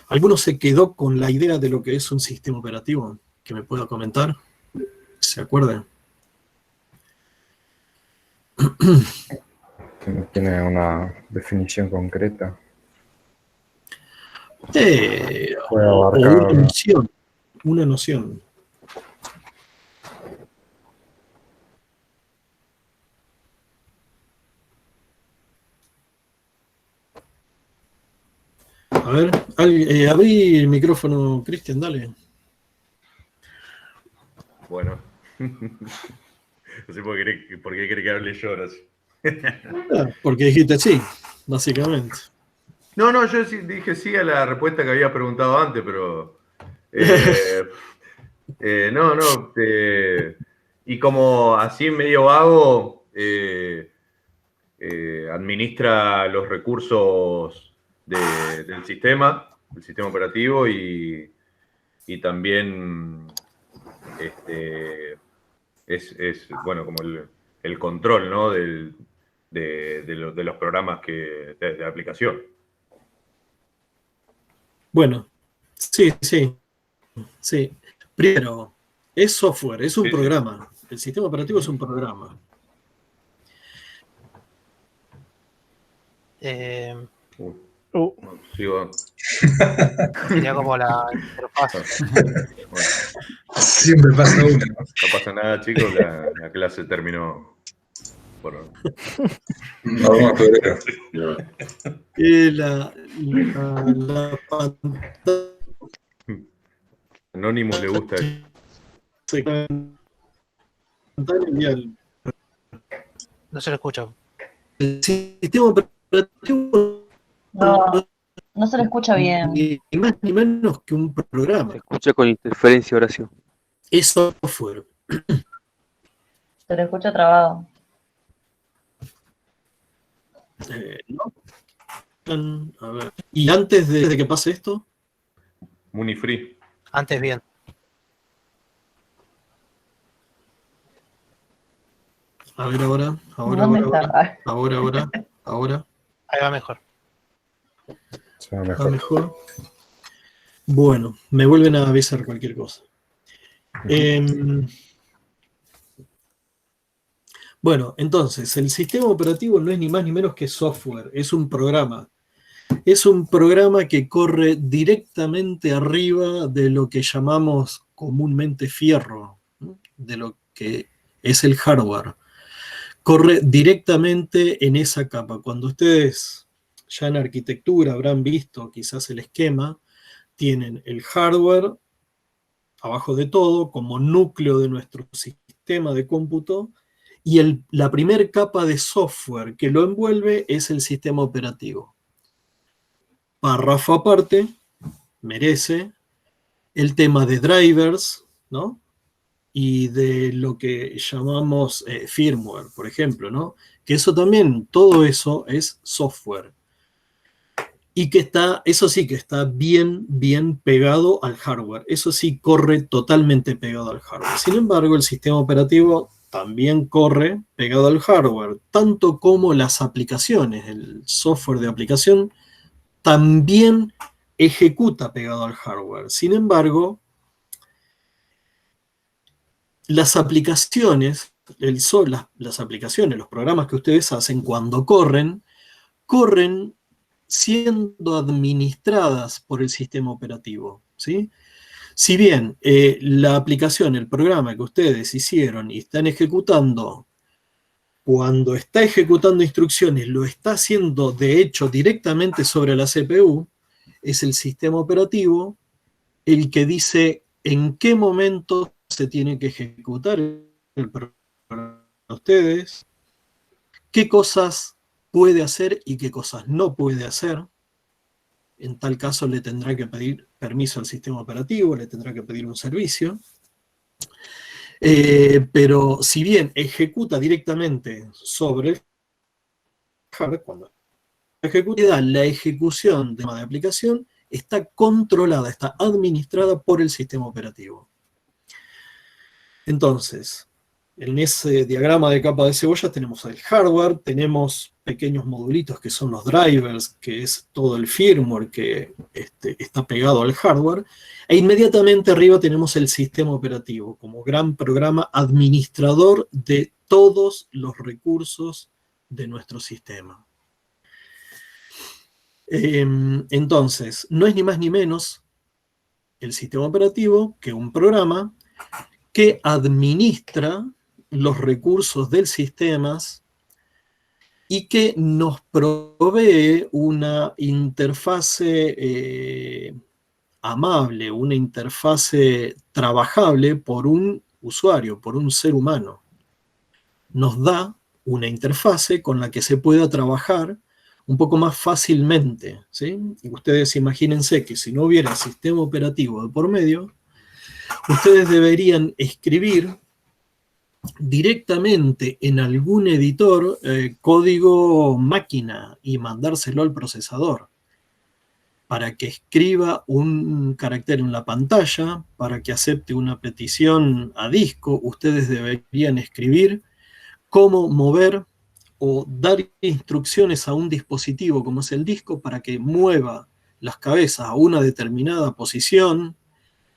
¿Alguno se quedó con la idea de lo que es un sistema operativo? ¿Que me pueda comentar? ¿Se acuerdan? Que no tiene una definición concreta. O una noción. Una noción. A ver, abrí el micrófono, Cristian, dale. Bueno. No sé por qué quiere que hable yo ahora sí. Porque dijiste sí, básicamente. No, yo dije sí a la respuesta que había preguntado antes, pero... y como así medio vago, administra los recursos del sistema operativo y también es bueno, como el control, ¿no? de los programas de aplicación. Bueno, sí. Primero, es software, es un programa. El sistema operativo es un programa. Sería como la interfaz. Siempre pasa uno. No pasa nada, chicos, la clase terminó. No, vamos a febrero. La pantalla. Anonymous le gusta. No se lo escucha. El sistema operativo no se lo escucha bien. Ni más ni menos que un programa. Se escucha con interferencia, Horacio. Es software. Se lo escucha trabado. ¿No? A ver. ¿Y antes de que pase esto? Munifree. Antes bien. A ver ahora. Ahí va mejor. Va mejor. Bueno, me vuelven a avisar cualquier cosa. Bueno, entonces, el sistema operativo no es ni más ni menos que software, es un programa. Es un programa que corre directamente arriba de lo que llamamos comúnmente fierro, ¿no? De lo que es el hardware. Corre directamente en esa capa. Cuando ustedes ya en arquitectura habrán visto quizás el esquema, tienen el hardware abajo de todo como núcleo de nuestro sistema de cómputo y la primer capa de software que lo envuelve es el sistema operativo. Párrafo aparte, merece el tema de drivers, ¿no? Y de lo que llamamos firmware, por ejemplo, ¿no? Que eso también, todo eso es software. Y que eso sí que está bien pegado al hardware. Eso sí corre totalmente pegado al hardware. Sin embargo, el sistema operativo también corre pegado al hardware, tanto como las aplicaciones, el software de aplicación también ejecuta pegado al hardware. Sin embargo, las aplicaciones, los programas que ustedes hacen cuando corren siendo administradas por el sistema operativo, ¿sí? Si bien la aplicación, el programa que ustedes hicieron y están ejecutando, cuando está ejecutando instrucciones, lo está haciendo de hecho directamente sobre la CPU, es el sistema operativo el que dice en qué momento se tiene que ejecutar el programa de ustedes, qué cosas puede hacer y qué cosas no puede hacer. En tal caso le tendrá que pedir permiso al sistema operativo, le tendrá que pedir un servicio. Pero si bien ejecuta directamente sobre el hardware, cuando ejecuta, la ejecución de la aplicación está controlada, está administrada por el sistema operativo. Entonces, en ese diagrama de capa de cebolla tenemos el hardware, tenemos pequeños modulitos que son los drivers, que es todo el firmware que está pegado al hardware, e inmediatamente arriba tenemos el sistema operativo como gran programa administrador de todos los recursos de nuestro sistema. Entonces, no es ni más ni menos el sistema operativo que un programa que administra los recursos del sistema y que nos provee una interfase amable, una interfase trabajable por un usuario, por un ser humano. Nos da una interfase con la que se pueda trabajar un poco más fácilmente, ¿sí? Y ustedes imagínense que si no hubiera sistema operativo de por medio, ustedes deberían escribir directamente en algún editor código máquina y mandárselo al procesador para que escriba un carácter en la pantalla, para que acepte una petición a disco. Ustedes deberían escribir cómo mover o dar instrucciones a un dispositivo como es el disco para que mueva las cabezas a una determinada posición,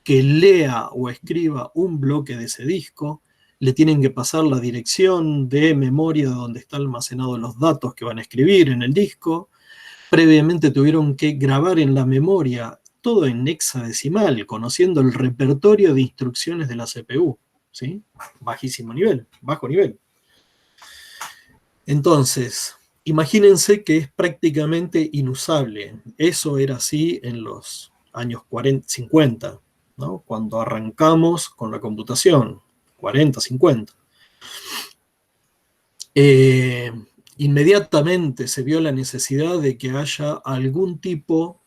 que lea o escriba un bloque de ese disco. Le tienen que pasar la dirección de memoria donde están almacenados los datos que van a escribir en el disco. Previamente tuvieron que grabar en la memoria todo en hexadecimal, conociendo el repertorio de instrucciones de la CPU, ¿sí? Bajísimo nivel, bajo nivel. Entonces, imagínense que es prácticamente inusable. Eso era así en los años 50, ¿no? Cuando arrancamos con la computación, 40, 50. Inmediatamente se vio la necesidad de que haya algún tipo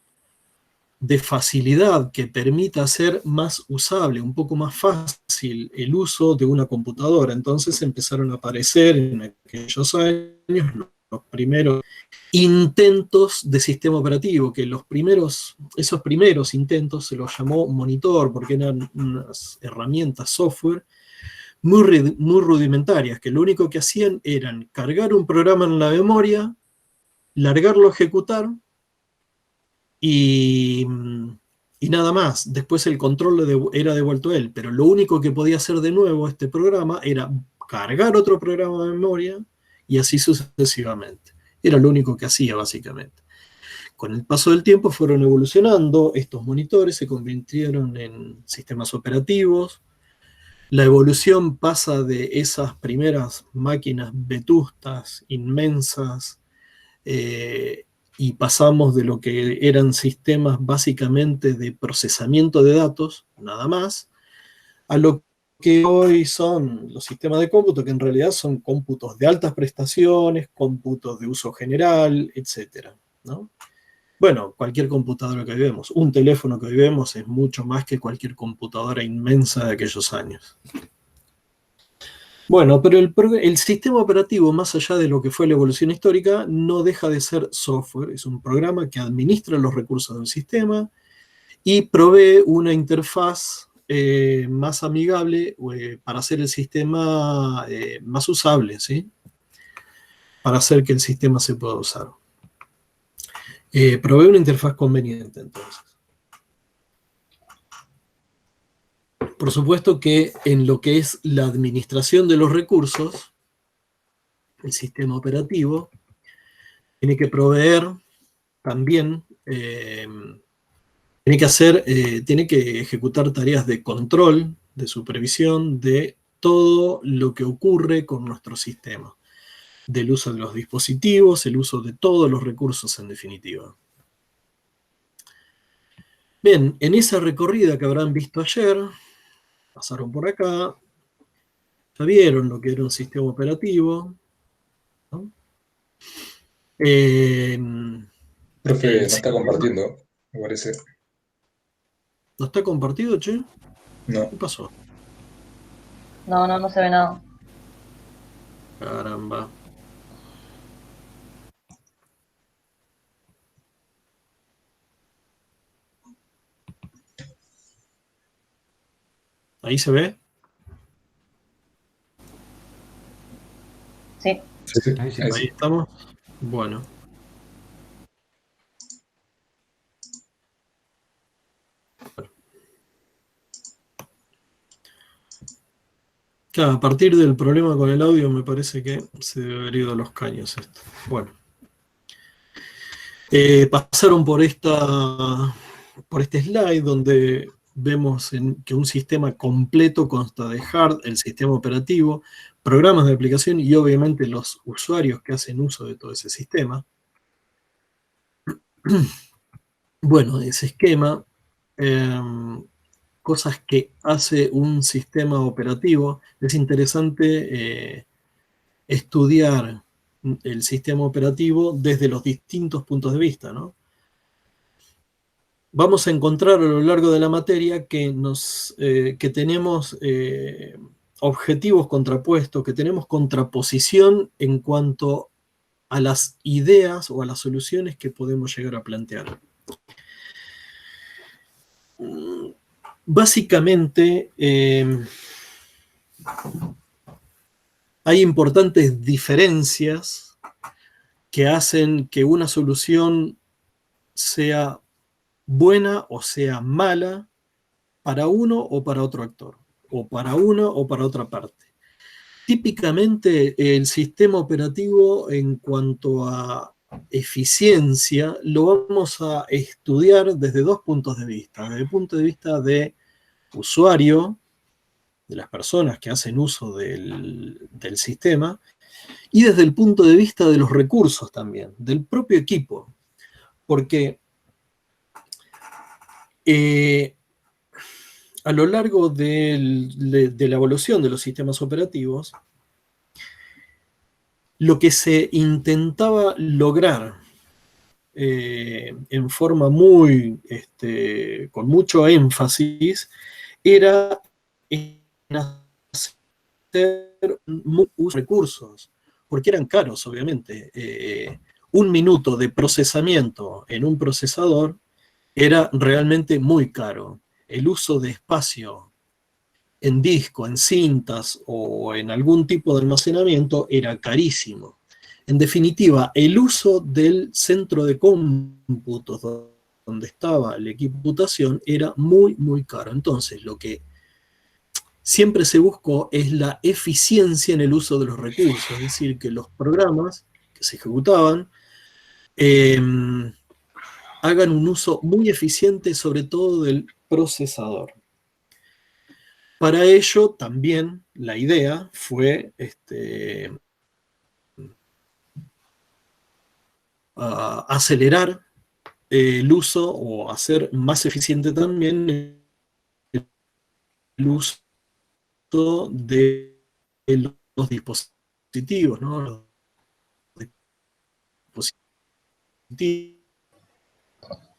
de facilidad que permita hacer más usable, un poco más fácil el uso de una computadora. Entonces empezaron a aparecer en aquellos años los primeros intentos de sistema operativo, que esos primeros intentos se los llamó monitor, porque eran unas herramientas software muy rudimentarias, que lo único que hacían eran cargar un programa en la memoria, largarlo a ejecutar, y nada más. Después el control era devuelto a él, pero lo único que podía hacer de nuevo este programa era cargar otro programa de memoria y así sucesivamente. Era lo único que hacía básicamente. Con el paso del tiempo fueron evolucionando, estos monitores se convirtieron en sistemas operativos. La evolución pasa de esas primeras máquinas vetustas, inmensas, y pasamos de lo que eran sistemas básicamente de procesamiento de datos, nada más, a lo que hoy son los sistemas de cómputo, que en realidad son cómputos de altas prestaciones, cómputos de uso general, etc., ¿no? Bueno, cualquier computadora que hoy vemos, un teléfono que hoy vemos es mucho más que cualquier computadora inmensa de aquellos años. Bueno, pero el sistema operativo, más allá de lo que fue la evolución histórica, no deja de ser software. Es un programa que administra los recursos del sistema y provee una interfaz más amigable para hacer el sistema más usable, ¿sí? Para hacer que el sistema se pueda usar. Provee una interfaz conveniente, entonces. Por supuesto que en lo que es la administración de los recursos, el sistema operativo tiene que proveer también, tiene que ejecutar tareas de control, de supervisión de todo lo que ocurre con nuestro sistema, del uso de los dispositivos, el uso de todos los recursos en definitiva. Bien, en esa recorrida que habrán visto ayer, pasaron por acá, ya vieron lo que era un sistema operativo, ¿no? Profe, no está compartiendo, me parece. ¿No está compartido, che? No. ¿Qué pasó? No se ve nada. Caramba. ¿Ahí se ve? Sí. Sí, Ahí sí. ahí Ahí sí. estamos. Bueno. Claro, a partir del problema con el audio me parece que se debe haber ido a los caños esto. Bueno. Pasaron por este slide donde vemos que un sistema completo consta de el sistema operativo, programas de aplicación y obviamente los usuarios que hacen uso de todo ese sistema. Bueno, ese esquema, cosas que hace un sistema operativo, es interesante estudiar el sistema operativo desde los distintos puntos de vista, ¿no? Vamos a encontrar a lo largo de la materia que tenemos objetivos contrapuestos, que tenemos contraposición en cuanto a las ideas o a las soluciones que podemos llegar a plantear. Básicamente, hay importantes diferencias que hacen que una solución sea buena o sea mala para uno o para otro actor, o para una o para otra parte. Típicamente el sistema operativo en cuanto a eficiencia lo vamos a estudiar desde dos puntos de vista. Desde el punto de vista de usuario, de las personas que hacen uso del sistema, y desde el punto de vista de los recursos también, del propio equipo. Porque a lo largo de la evolución de los sistemas operativos, lo que se intentaba lograr en forma con mucho énfasis, era hacer muchos recursos, porque eran caros, obviamente. Un minuto de procesamiento en un procesador era realmente muy caro. El uso de espacio en disco, en cintas o en algún tipo de almacenamiento era carísimo. En definitiva, el uso del centro de cómputos donde estaba el equipo de computación era muy, muy caro. Entonces, lo que siempre se buscó es la eficiencia en el uso de los recursos, es decir, que los programas que se ejecutaban hagan un uso muy eficiente, sobre todo del procesador. Para ello, también la idea fue acelerar el uso o hacer más eficiente también el uso de los dispositivos, ¿no? Los dispositivos.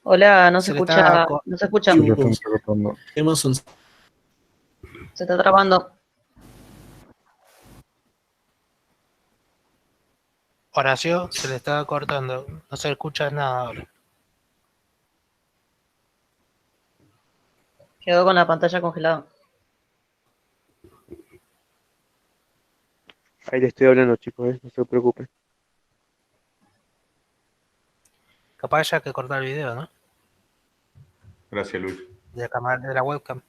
Hola, no se Se le escucha, está no se escucha. Sí, lo están cortando. Se está trabando. Horacio, se le está cortando. No se escucha nada ahora. Quedó con la pantalla congelada. Ahí le estoy hablando, chicos, no se preocupen. Capaz ya que cortar el video, ¿no? Gracias, Luis. De la cámara, de la webcam.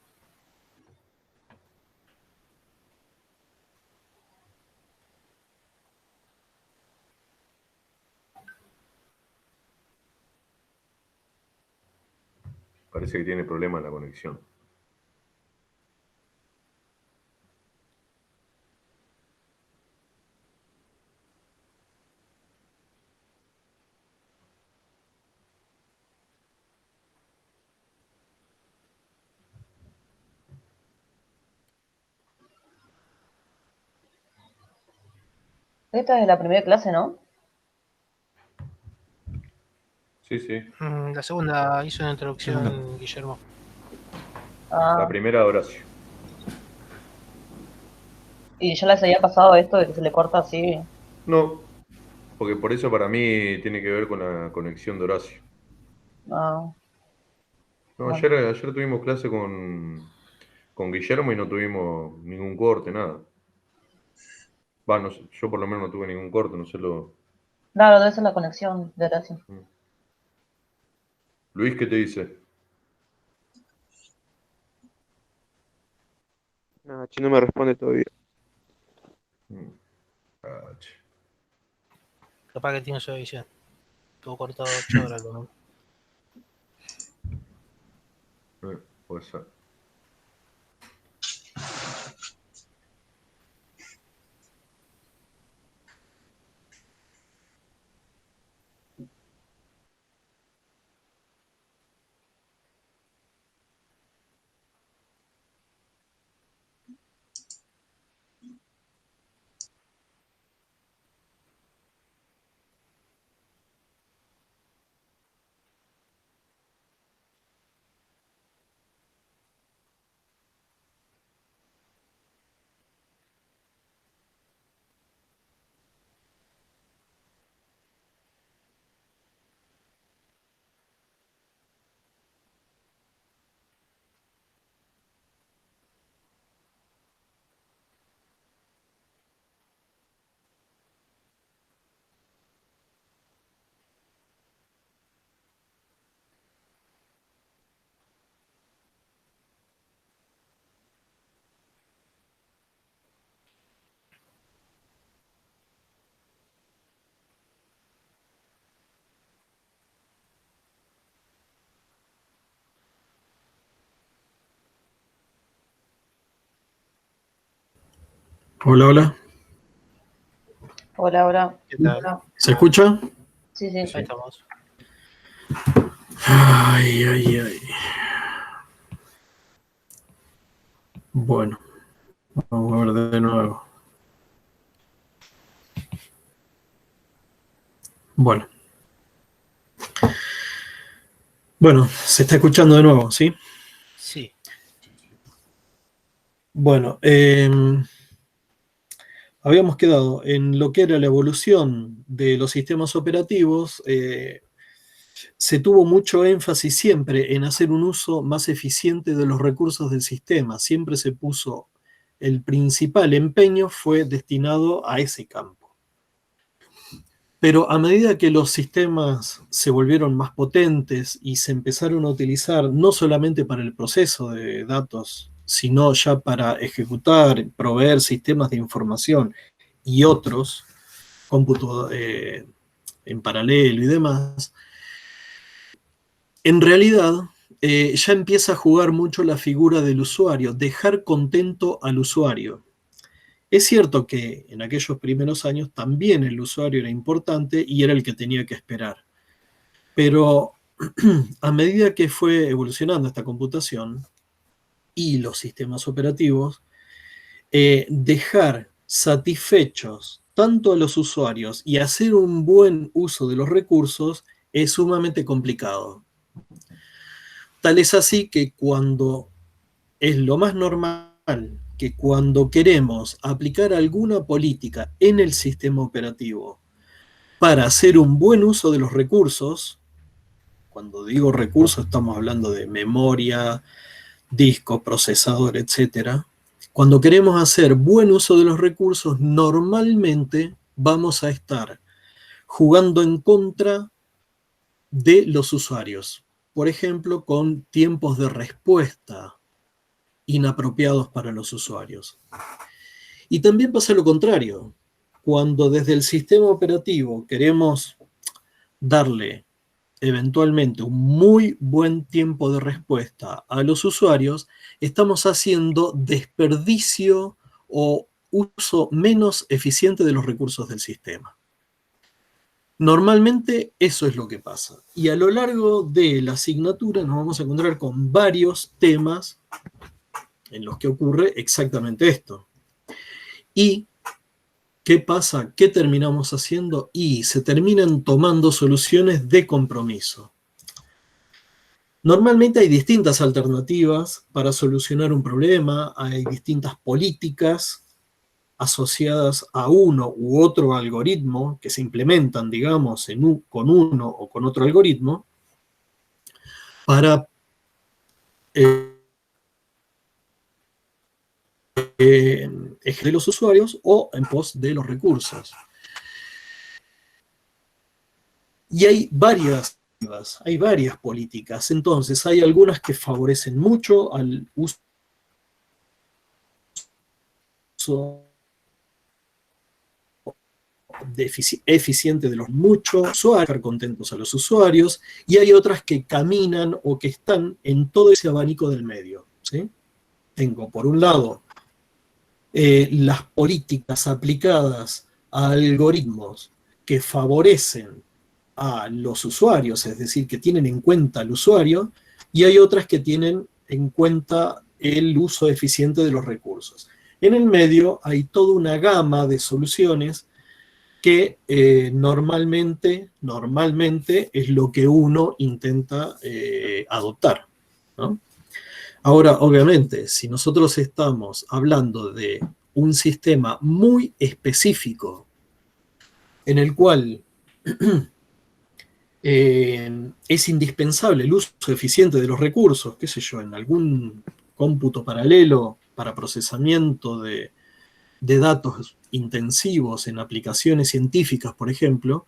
Parece que tiene problema en la conexión. Esta es la primera clase, ¿no? Sí, sí. La segunda hizo una introducción, Guillermo. La Ah, primera, Horacio. y ya les había pasado esto de que se le corta así. No, porque por eso para mí tiene que ver con la conexión de Horacio. Ah, No, bueno. ayer tuvimos clase con Guillermo y no tuvimos ningún corte, nada. Va, no sé, yo por lo menos no tuve ningún corte, no sé Claro, debe ser la conexión de Horacio. Luis, ¿qué te dice? Nada, Chi no me responde todavía. Ah, che. Capaz que tiene su visión. Estuvo cortado 8 horas, ¿no? Puede ser. Hola, hola. Hola, hola. ¿Qué tal? Hola. ¿Se escucha? Sí, sí. Ahí estamos. Ay, ay, ay. Bueno, vamos a ver de nuevo. Bueno. Bueno, se está escuchando de nuevo, ¿sí? Sí. Bueno, habíamos quedado en lo que era la evolución de los sistemas operativos. Se tuvo mucho énfasis siempre en hacer un uso más eficiente de los recursos del sistema. Siempre se puso, el principal empeño fue destinado a ese campo. Pero a medida que los sistemas se volvieron más potentes y se empezaron a utilizar no solamente para el proceso de datos, sino ya para ejecutar, proveer sistemas de información y otros, cómputo en paralelo y demás, en realidad ya empieza a jugar mucho la figura del usuario, dejar contento al usuario. Es cierto que en aquellos primeros años también el usuario era importante y era el que tenía que esperar. Pero a medida que fue evolucionando esta computación y los sistemas operativos, dejar satisfechos tanto a los usuarios y hacer un buen uso de los recursos es sumamente complicado. Tal es así que cuando es lo más normal que cuando queremos aplicar alguna política en el sistema operativo para hacer un buen uso de los recursos, cuando digo recursos estamos hablando de memoria, disco, procesador, etcétera. Cuando queremos hacer buen uso de los recursos, normalmente vamos a estar jugando en contra de los usuarios. Por ejemplo, con tiempos de respuesta inapropiados para los usuarios. Y también pasa lo contrario. Cuando desde el sistema operativo queremos darle eventualmente un muy buen tiempo de respuesta a los usuarios, estamos haciendo desperdicio o uso menos eficiente de los recursos del sistema. Normalmente eso es lo que pasa. Y a lo largo de la asignatura nos vamos a encontrar con varios temas en los que ocurre exactamente esto. ¿Y qué pasa? ¿Qué terminamos haciendo? Y se terminan tomando soluciones de compromiso. Normalmente hay distintas alternativas para solucionar un problema, hay distintas políticas asociadas a uno u otro algoritmo que se implementan, digamos, con uno o con otro algoritmo para de los usuarios o en pos de los recursos. Y hay varias políticas. Entonces, hay algunas que favorecen mucho al uso eficiente de los muchos usuarios, dejar contentos a los usuarios, y hay otras que caminan o que están en todo ese abanico del medio, ¿sí? Tengo, por un lado, las políticas aplicadas a algoritmos que favorecen a los usuarios, es decir, que tienen en cuenta al usuario, y hay otras que tienen en cuenta el uso eficiente de los recursos. En el medio hay toda una gama de soluciones que normalmente es lo que uno intenta adoptar, ¿no? Ahora, obviamente, si nosotros estamos hablando de un sistema muy específico en el cual es indispensable el uso eficiente de los recursos, qué sé yo, en algún cómputo paralelo para procesamiento de datos intensivos en aplicaciones científicas, por ejemplo,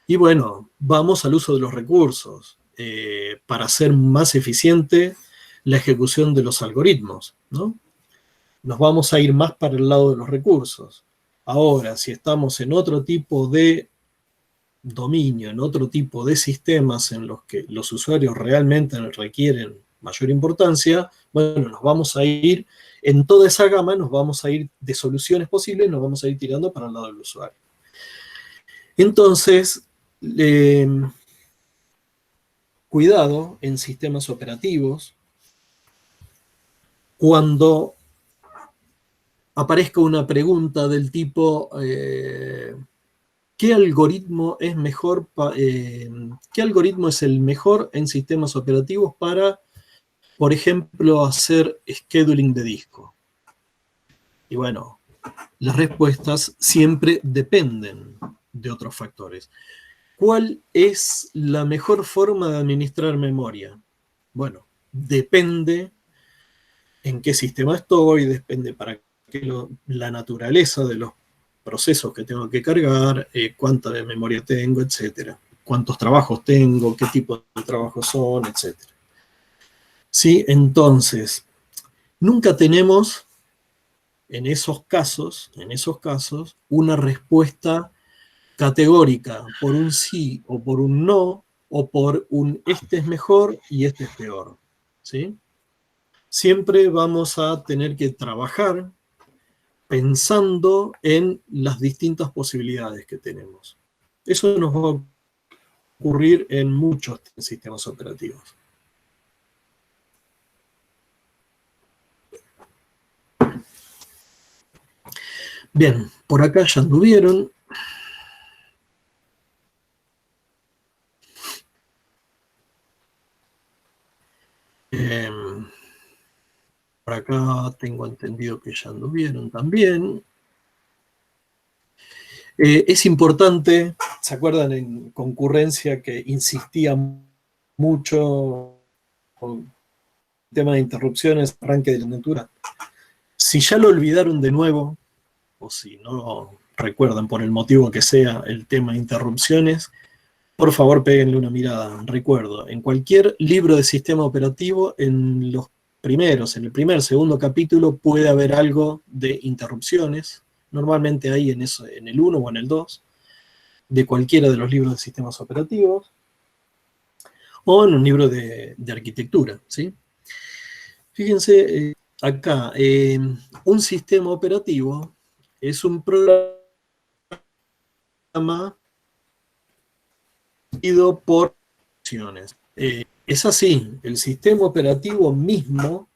y bueno, vamos al uso de los recursos para hacer más eficiente la ejecución de los algoritmos, ¿no? Nos vamos a ir más para el lado de los recursos. Ahora, si estamos en otro tipo de dominio, en otro tipo de sistemas en los que los usuarios realmente requieren mayor importancia, bueno, nos vamos a ir, en toda esa gama, nos vamos a ir de soluciones posibles, nos vamos a ir tirando para el lado del usuario. Entonces, cuidado en sistemas operativos, cuando aparezca una pregunta del tipo, ¿qué algoritmo es mejor? ¿Qué algoritmo es el mejor en sistemas operativos para, por ejemplo, hacer scheduling de disco? Y bueno, las respuestas siempre dependen de otros factores. ¿Cuál es la mejor forma de administrar memoria? Bueno, depende en qué sistema estoy, depende para qué la naturaleza de los procesos que tengo que cargar, cuánta de memoria tengo, etcétera, cuántos trabajos tengo, qué tipo de trabajos son, etcétera. ¿Sí? Entonces, nunca tenemos en esos casos, una respuesta categórica por un sí o por un no, o por un este es mejor y este es peor, ¿sí? Siempre vamos a tener que trabajar pensando en las distintas posibilidades que tenemos. Eso nos va a ocurrir en muchos sistemas operativos. Bien, por acá ya anduvieron. Por acá tengo entendido que ya anduvieron también. Es importante, ¿se acuerdan en concurrencia que insistía mucho con el tema de interrupciones, arranque de la lectura? Si ya lo olvidaron de nuevo, o si no recuerdan por el motivo que sea el tema de interrupciones, por favor péguenle una mirada. Recuerdo, en cualquier libro de sistema operativo, en el primer, segundo capítulo puede haber algo de interrupciones, normalmente hay en el 1 o en el 2, de cualquiera de los libros de sistemas operativos, o en un libro de arquitectura, ¿sí? Fíjense, acá, un sistema operativo es un programa por opciones. Es así, el sistema operativo mismo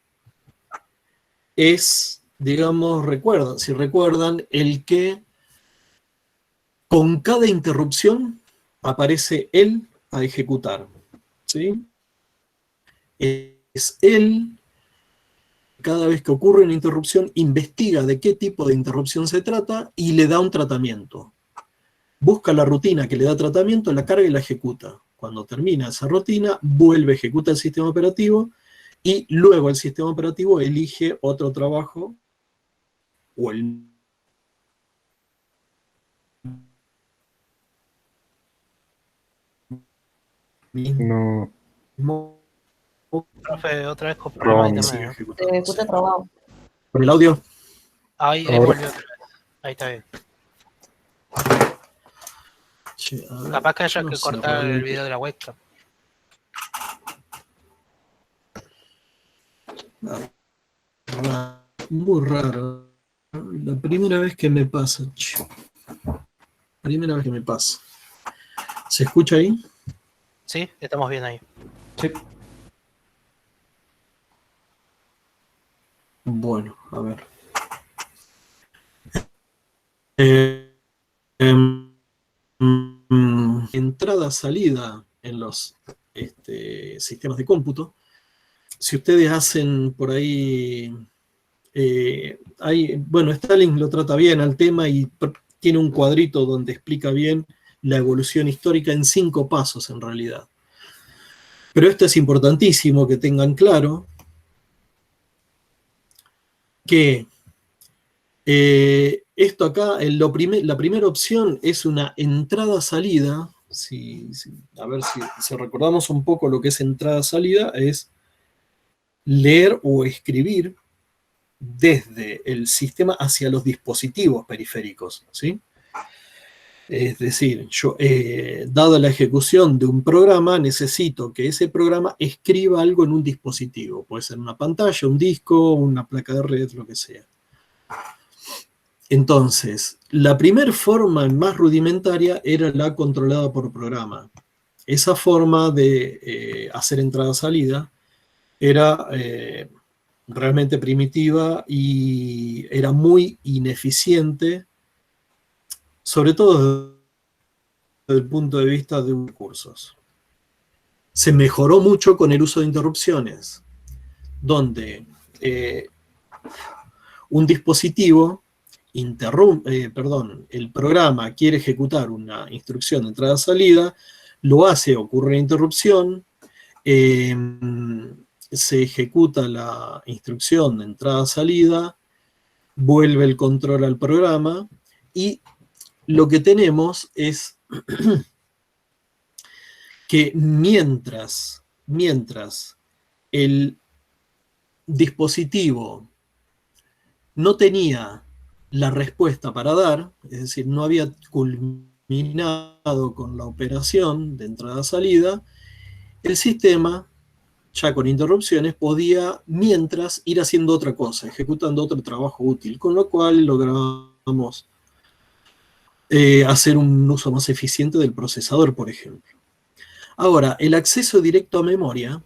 es, digamos, si recuerdan, el que con cada interrupción aparece él a ejecutar, ¿sí? Es él, cada vez que ocurre una interrupción, investiga de qué tipo de interrupción se trata y le da un tratamiento. Busca la rutina que le da tratamiento, la carga y la ejecuta. Cuando termina esa rutina, vuelve a ejecutar el sistema operativo y luego el sistema operativo elige otro trabajo o el No, mismo Profe, otra vez con Ron. problemas de sigue internet. Se ejecutando. escucha trabado. ¿Por el audio? Ahí Ahora. volvió otra vez. Ahí está bien. Che, a ver, Capaz que haya no que sé, cortar el realmente. video de la webcam. Muy raro. La primera vez que me pasa, che. Primera vez que me pasa. ¿Se escucha ahí? Sí, estamos bien ahí. Sí. Bueno, a ver. Entrada-salida en los sistemas de cómputo. Si ustedes hacen por ahí, bueno, Stalin lo trata bien al tema y tiene un cuadrito donde explica bien la evolución histórica en 5 pasos en realidad. Pero esto es importantísimo que tengan claro que esto acá, la primera opción es una entrada-salida. A ver si recordamos un poco lo que es entrada-salida, es leer o escribir desde el sistema hacia los dispositivos periféricos, ¿sí? Es decir, yo, dada la ejecución de un programa, necesito que ese programa escriba algo en un dispositivo. Puede ser una pantalla, un disco, una placa de red, lo que sea. Entonces, la primera forma más rudimentaria era la controlada por programa. Esa forma de hacer entrada-salida era realmente primitiva y era muy ineficiente, sobre todo desde el punto de vista de recursos. Se mejoró mucho con el uso de interrupciones, donde un dispositivo el programa quiere ejecutar una instrucción de entrada-salida, lo hace, ocurre una interrupción, se ejecuta la instrucción de entrada-salida, vuelve el control al programa y lo que tenemos es que mientras el dispositivo no tenía la respuesta para dar, es decir, no había culminado con la operación de entrada-salida, el sistema, ya con interrupciones, podía mientras ir haciendo otra cosa, ejecutando otro trabajo útil, con lo cual logramos hacer un uso más eficiente del procesador, por ejemplo. Ahora, el acceso directo a memoria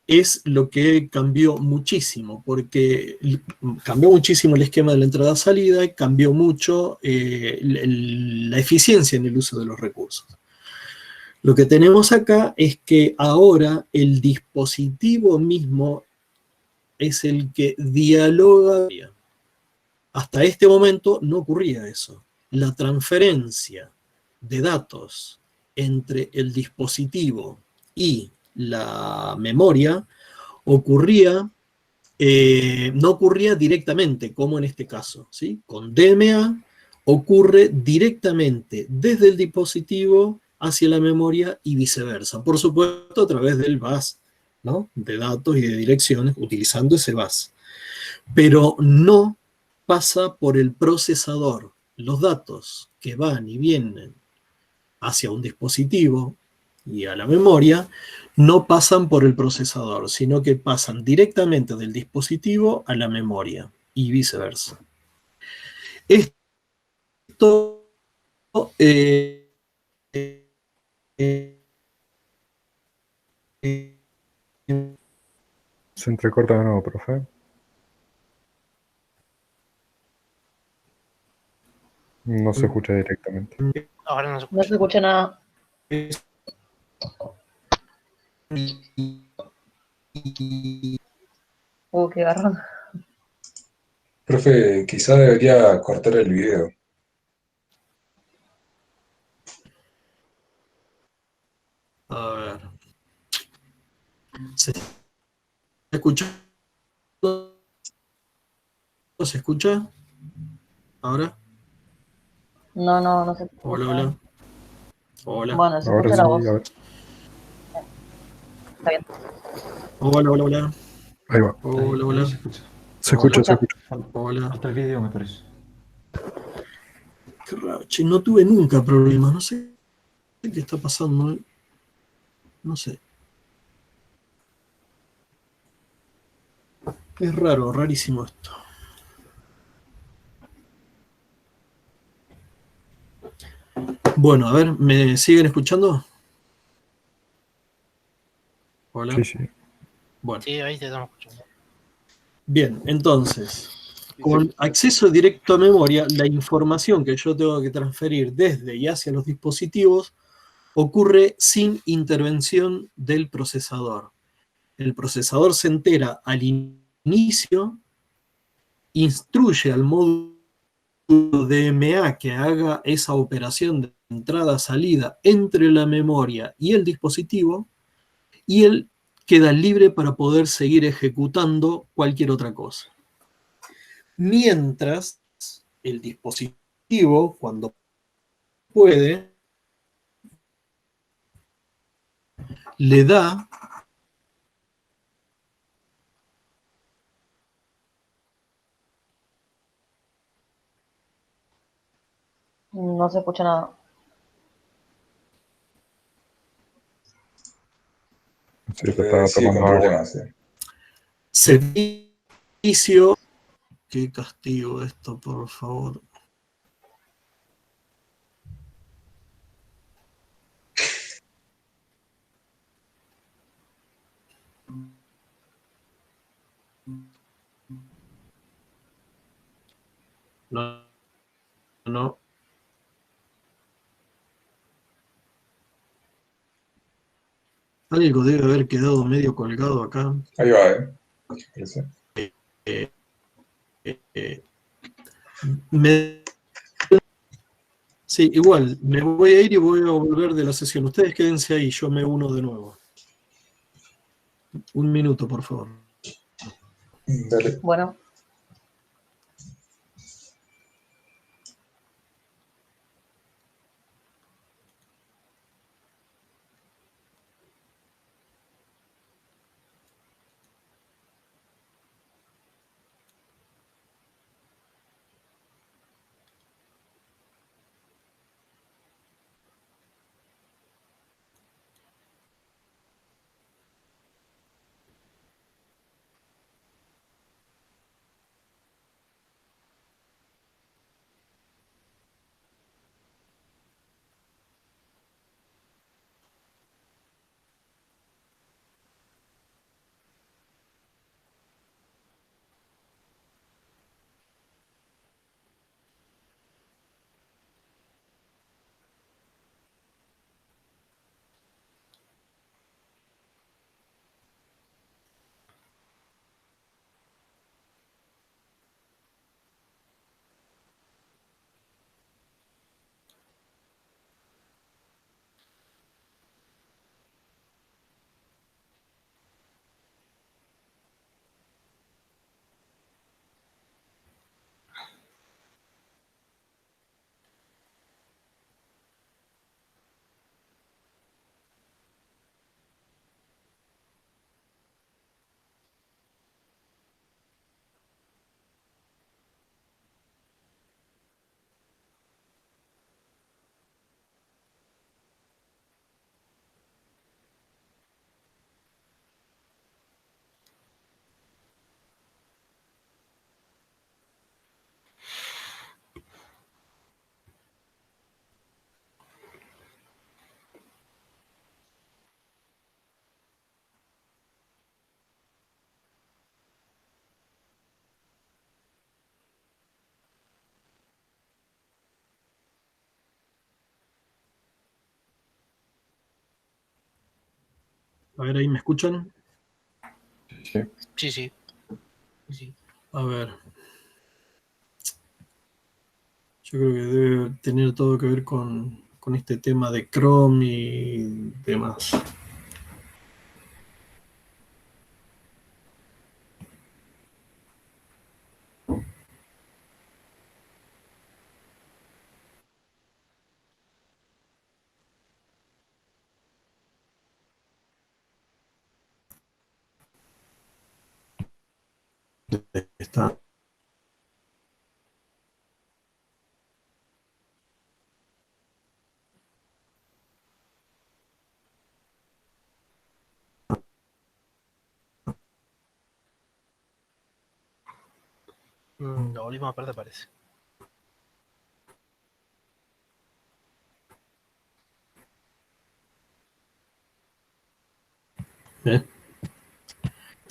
es lo que cambió muchísimo, porque cambió muchísimo el esquema de la entrada-salida y cambió mucho la eficiencia en el uso de los recursos. Lo que tenemos acá es que ahora el dispositivo mismo es el que dialoga. Hasta este momento no ocurría eso. La transferencia de datos entre el dispositivo y la memoria ocurría, no ocurría directamente, como en este caso, ¿sí? Con DMA ocurre directamente desde el dispositivo hacia la memoria y viceversa. Por supuesto, a través del bus, ¿no? De datos y de direcciones, utilizando ese bus. Pero no pasa por el procesador. Los datos que van y vienen hacia un dispositivo y a la memoria no pasan por el procesador, sino que pasan directamente del dispositivo a la memoria y viceversa. Esto Se entrecorta de nuevo, profe. No se escucha directamente. Ahora no se No escucha. se escucha nada. Qué garrón. Profe, quizá debería cortar el video. A ver. ¿Se escucha? ¿Se escucha? ¿Ahora? No se escucha. Hola, hola. Hola. Bueno, se Ahora escucha sí, la voz. a ver. Está bien. Hola, hola, hola. Ahí va. Hola, Ahí hola. se escucha. Se escucha, se escucha. Hola. Falta el video, me parece. Qué raro, che, no tuve nunca problemas, no sé qué está pasando, no sé. Es raro, rarísimo esto. Bueno, a ver, ¿me siguen escuchando? Hola. Sí, sí. Bueno, Sí, ahí te estamos escuchando. bien, entonces, con acceso directo a memoria, la información que yo tengo que transferir desde y hacia los dispositivos ocurre sin intervención del procesador. El procesador se entera al inicio, instruye al módulo DMA que haga esa operación de entrada-salida entre la memoria y el dispositivo, y él queda libre para poder seguir ejecutando cualquier otra cosa. Mientras el dispositivo, cuando puede, le da No se escucha nada. Sí, te estaba Sí, con tomando agua. problemas, sí. servicio. Qué castigo esto, por favor. No, no. Algo debe haber quedado medio colgado acá. Ahí va, parece. Me- sí, igual, me voy a ir y voy a volver de la sesión. Ustedes quédense ahí, yo me uno de nuevo. Un minuto, por favor. Dale. Bueno, A ver, ahí me escuchan. Sí. Sí, sí. A ver. Yo creo que debe tener todo que ver con este tema de Chrome y demás. Está. Lo volvimos a perder, parece.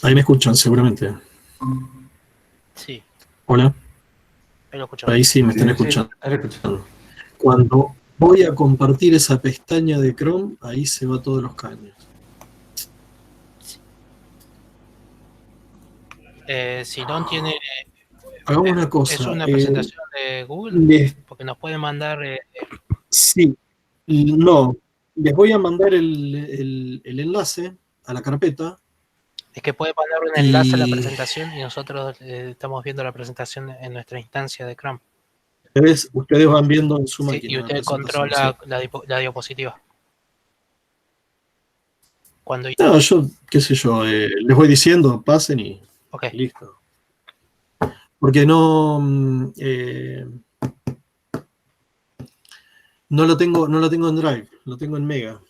Ahí me escuchan, seguramente. Sí, Hola. ahí lo escuchamos. Ahí sí me están Sí, escuchando. ahí lo escucho. Cuando voy a compartir esa pestaña de Chrome, ahí se va todos los caños. Si no tiene, Hagamos una es cosa. una presentación de Google, les- porque nos puede mandar. sí, no. Les voy a mandar el enlace a la carpeta. Es que puede mandar un enlace a la presentación y nosotros estamos viendo la presentación en nuestra instancia de Chrome. Ustedes van viendo en su Sí, máquina y la usted presentación. controla Sí. la diapositiva. Cuando. No, yo, qué sé yo, les voy diciendo, pasen y Ok. listo. Porque no, no lo tengo en Drive, lo tengo en Mega.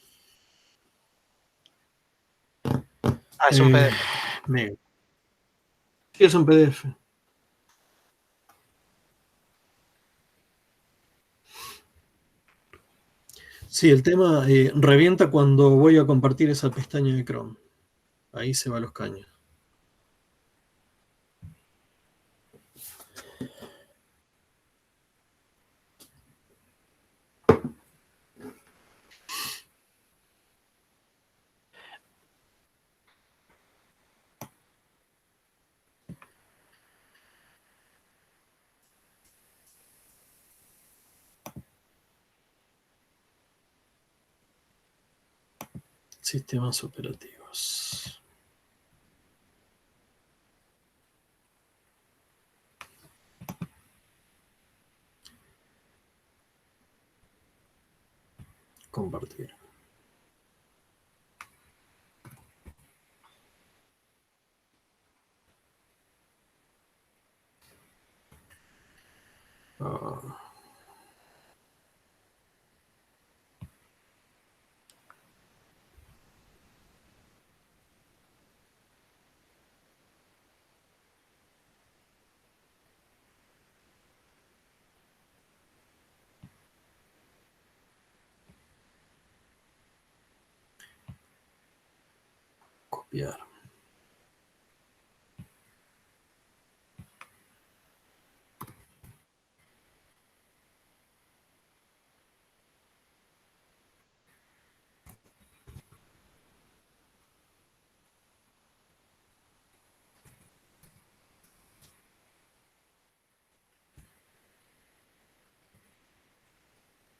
Es un PDF. Mega. Sí, es un PDF. Sí, el tema revienta cuando voy a compartir esa pestaña de Chrome. Ahí se va los caños. Sistemas operativos. Compartir. Ah. Copiar.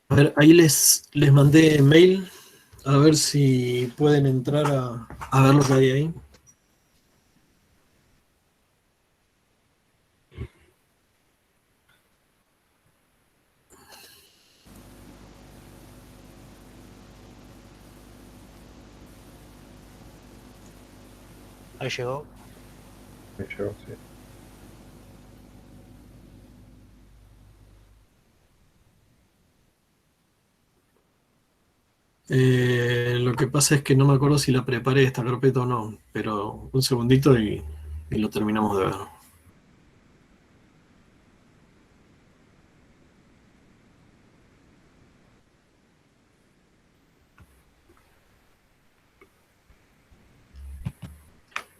A ver, ahí les mandé mail, a ver si pueden entrar a ver lo que hay ahí. Ahí llegó. Me llegó, sí. Lo que pasa es que no me acuerdo si la preparé esta carpeta o no, pero un segundito y lo terminamos de ver.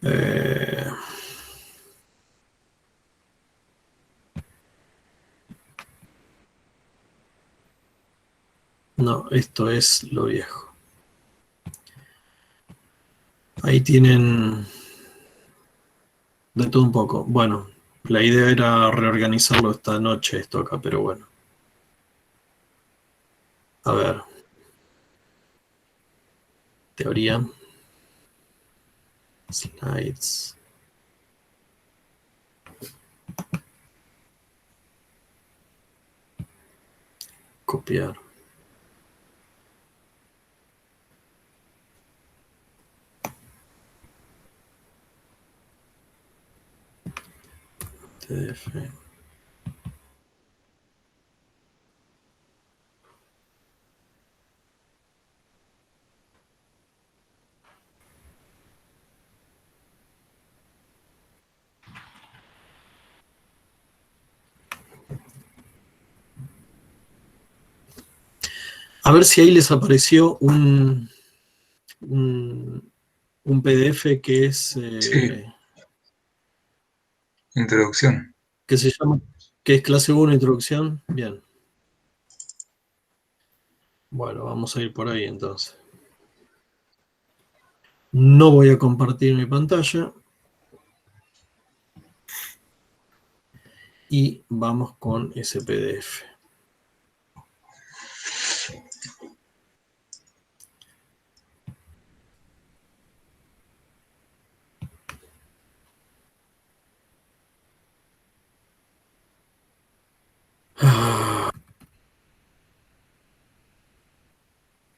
Eh, no, esto es lo viejo. Ahí tienen de todo un poco. Bueno, la idea era reorganizarlo esta noche esto acá, pero bueno. A ver. Teoría. Slides. Copiar. TDF. A ver si ahí les apareció un PDF que es Sí. Introducción. que se llama, que es clase 1, introducción. Bien. Bueno, vamos a ir por ahí entonces. No voy a compartir mi pantalla. Y vamos con ese PDF.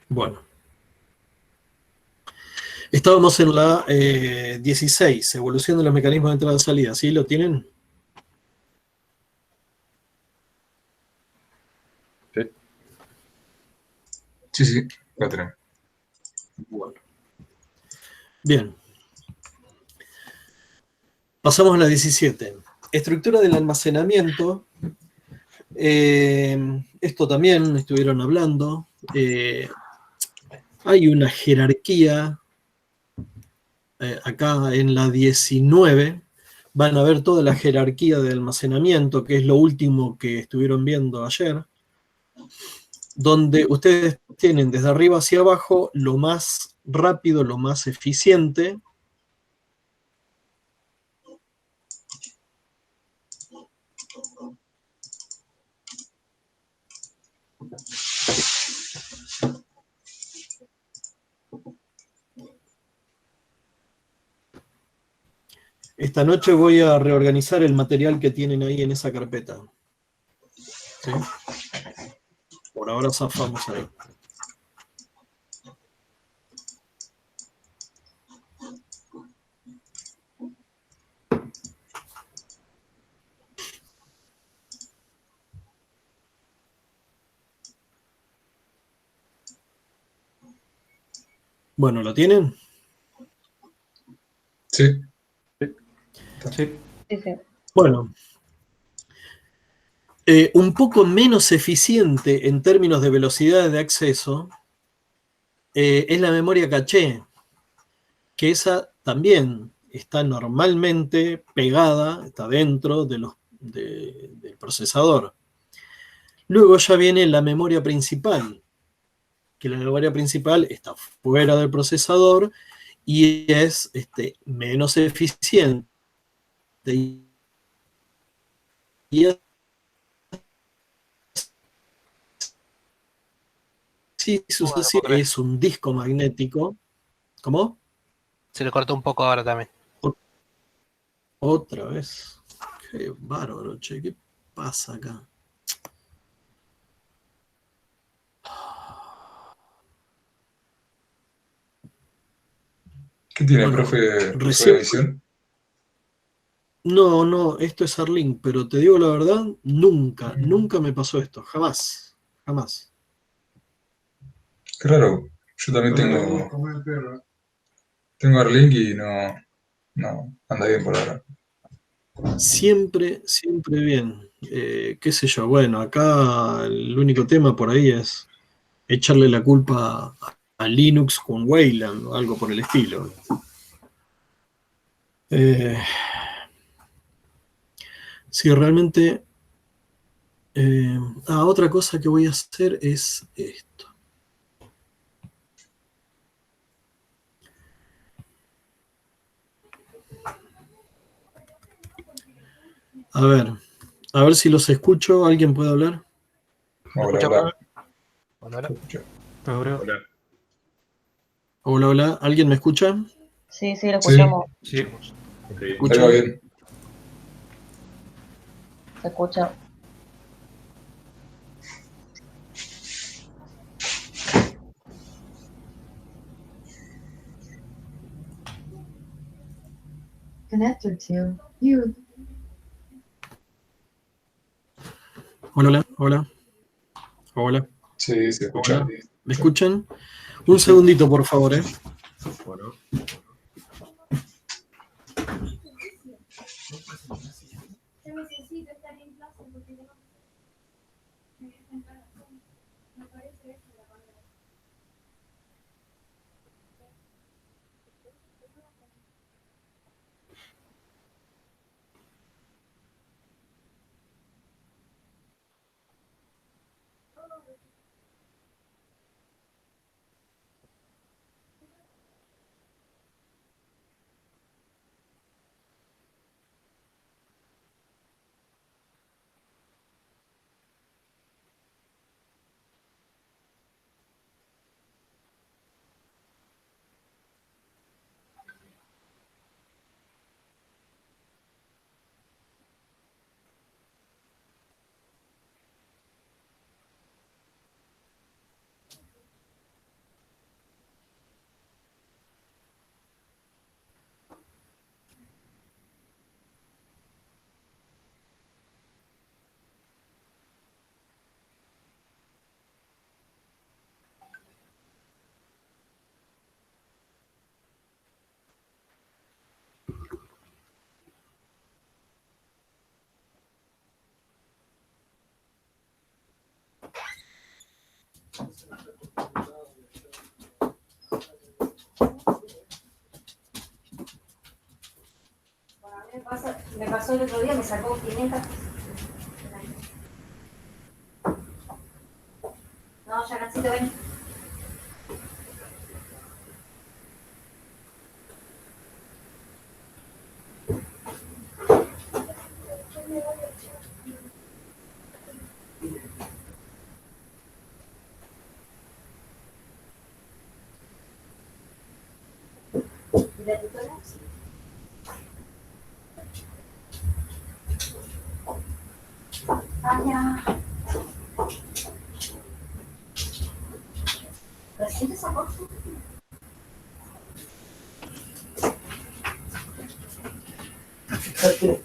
Bueno. Estábamos en la 16, evolución de los mecanismos de entrada y salida. ¿Sí lo tienen? Sí, lo tenemos. Bueno. Bien. Pasamos a la 17. Estructura del almacenamiento. Esto también estuvieron hablando. Hay una jerarquía. Acá en la 19 van a ver toda la jerarquía de almacenamiento, que es lo último que estuvieron viendo ayer, donde ustedes tienen desde arriba hacia abajo lo más rápido, lo más eficiente. Esta noche voy a reorganizar el material que tienen ahí en esa carpeta. ¿Sí? Por ahora zafamos ahí. Bueno, ¿lo tienen? Sí. Sí. Sí, sí. Bueno. Un poco menos eficiente en términos de velocidad de acceso es la memoria caché, que esa también está normalmente pegada, está dentro de del procesador. Luego ya viene la memoria principal, que la memoria principal está fuera del procesador y es menos eficiente. Y así sucesivamente es un disco magnético. ¿Cómo? Se le cortó un poco ahora también. Otra vez. Qué bárbaro, che. ¿Qué pasa acá? ¿Qué tiene, Bueno, profe? ¿Usó recién. la edición? No, esto es Arlink, pero te digo la verdad, nunca me pasó esto. Jamás. Jamás. Qué raro. Yo también tengo Arlink y no anda bien por ahora. Siempre bien. Qué sé yo, bueno, acá el único tema por ahí es echarle la culpa a Linux con Wayland o algo por el estilo. Sí, realmente. Otra cosa que voy a hacer es esto. A ver si los escucho. ¿Alguien puede hablar? Hola. Hola. ¿Alguien me escucha? Sí, sí, lo escuchamos. Sí. ¿Me Ahí escuchan? va bien. Se escucha. Connected to you. Hola, hola, hola. Hola, Sí, se escucha. hola. ¿Me escuchan? Un segundito, por favor, ¿eh? Bueno, Yo necesito estar en clase porque yo no me dejo entrar. Me parece eso la palabra. Bueno, a mí me pasó el otro día, me sacó 500. No, ya Gancito, ven. ¿Y la tutora? Ah, ya. ¿Recién te sacó? Fíjate,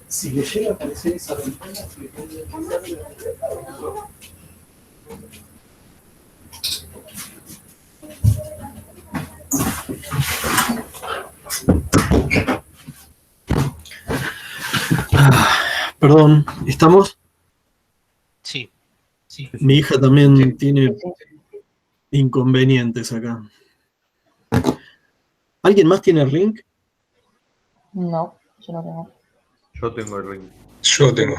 si le llega a aparecer esa ventana, le puede Perdón, ¿estamos? Sí. Mi hija también tiene inconvenientes acá. ¿Alguien más tiene Ring? No, yo no tengo. yo tengo el ring. Yo tengo.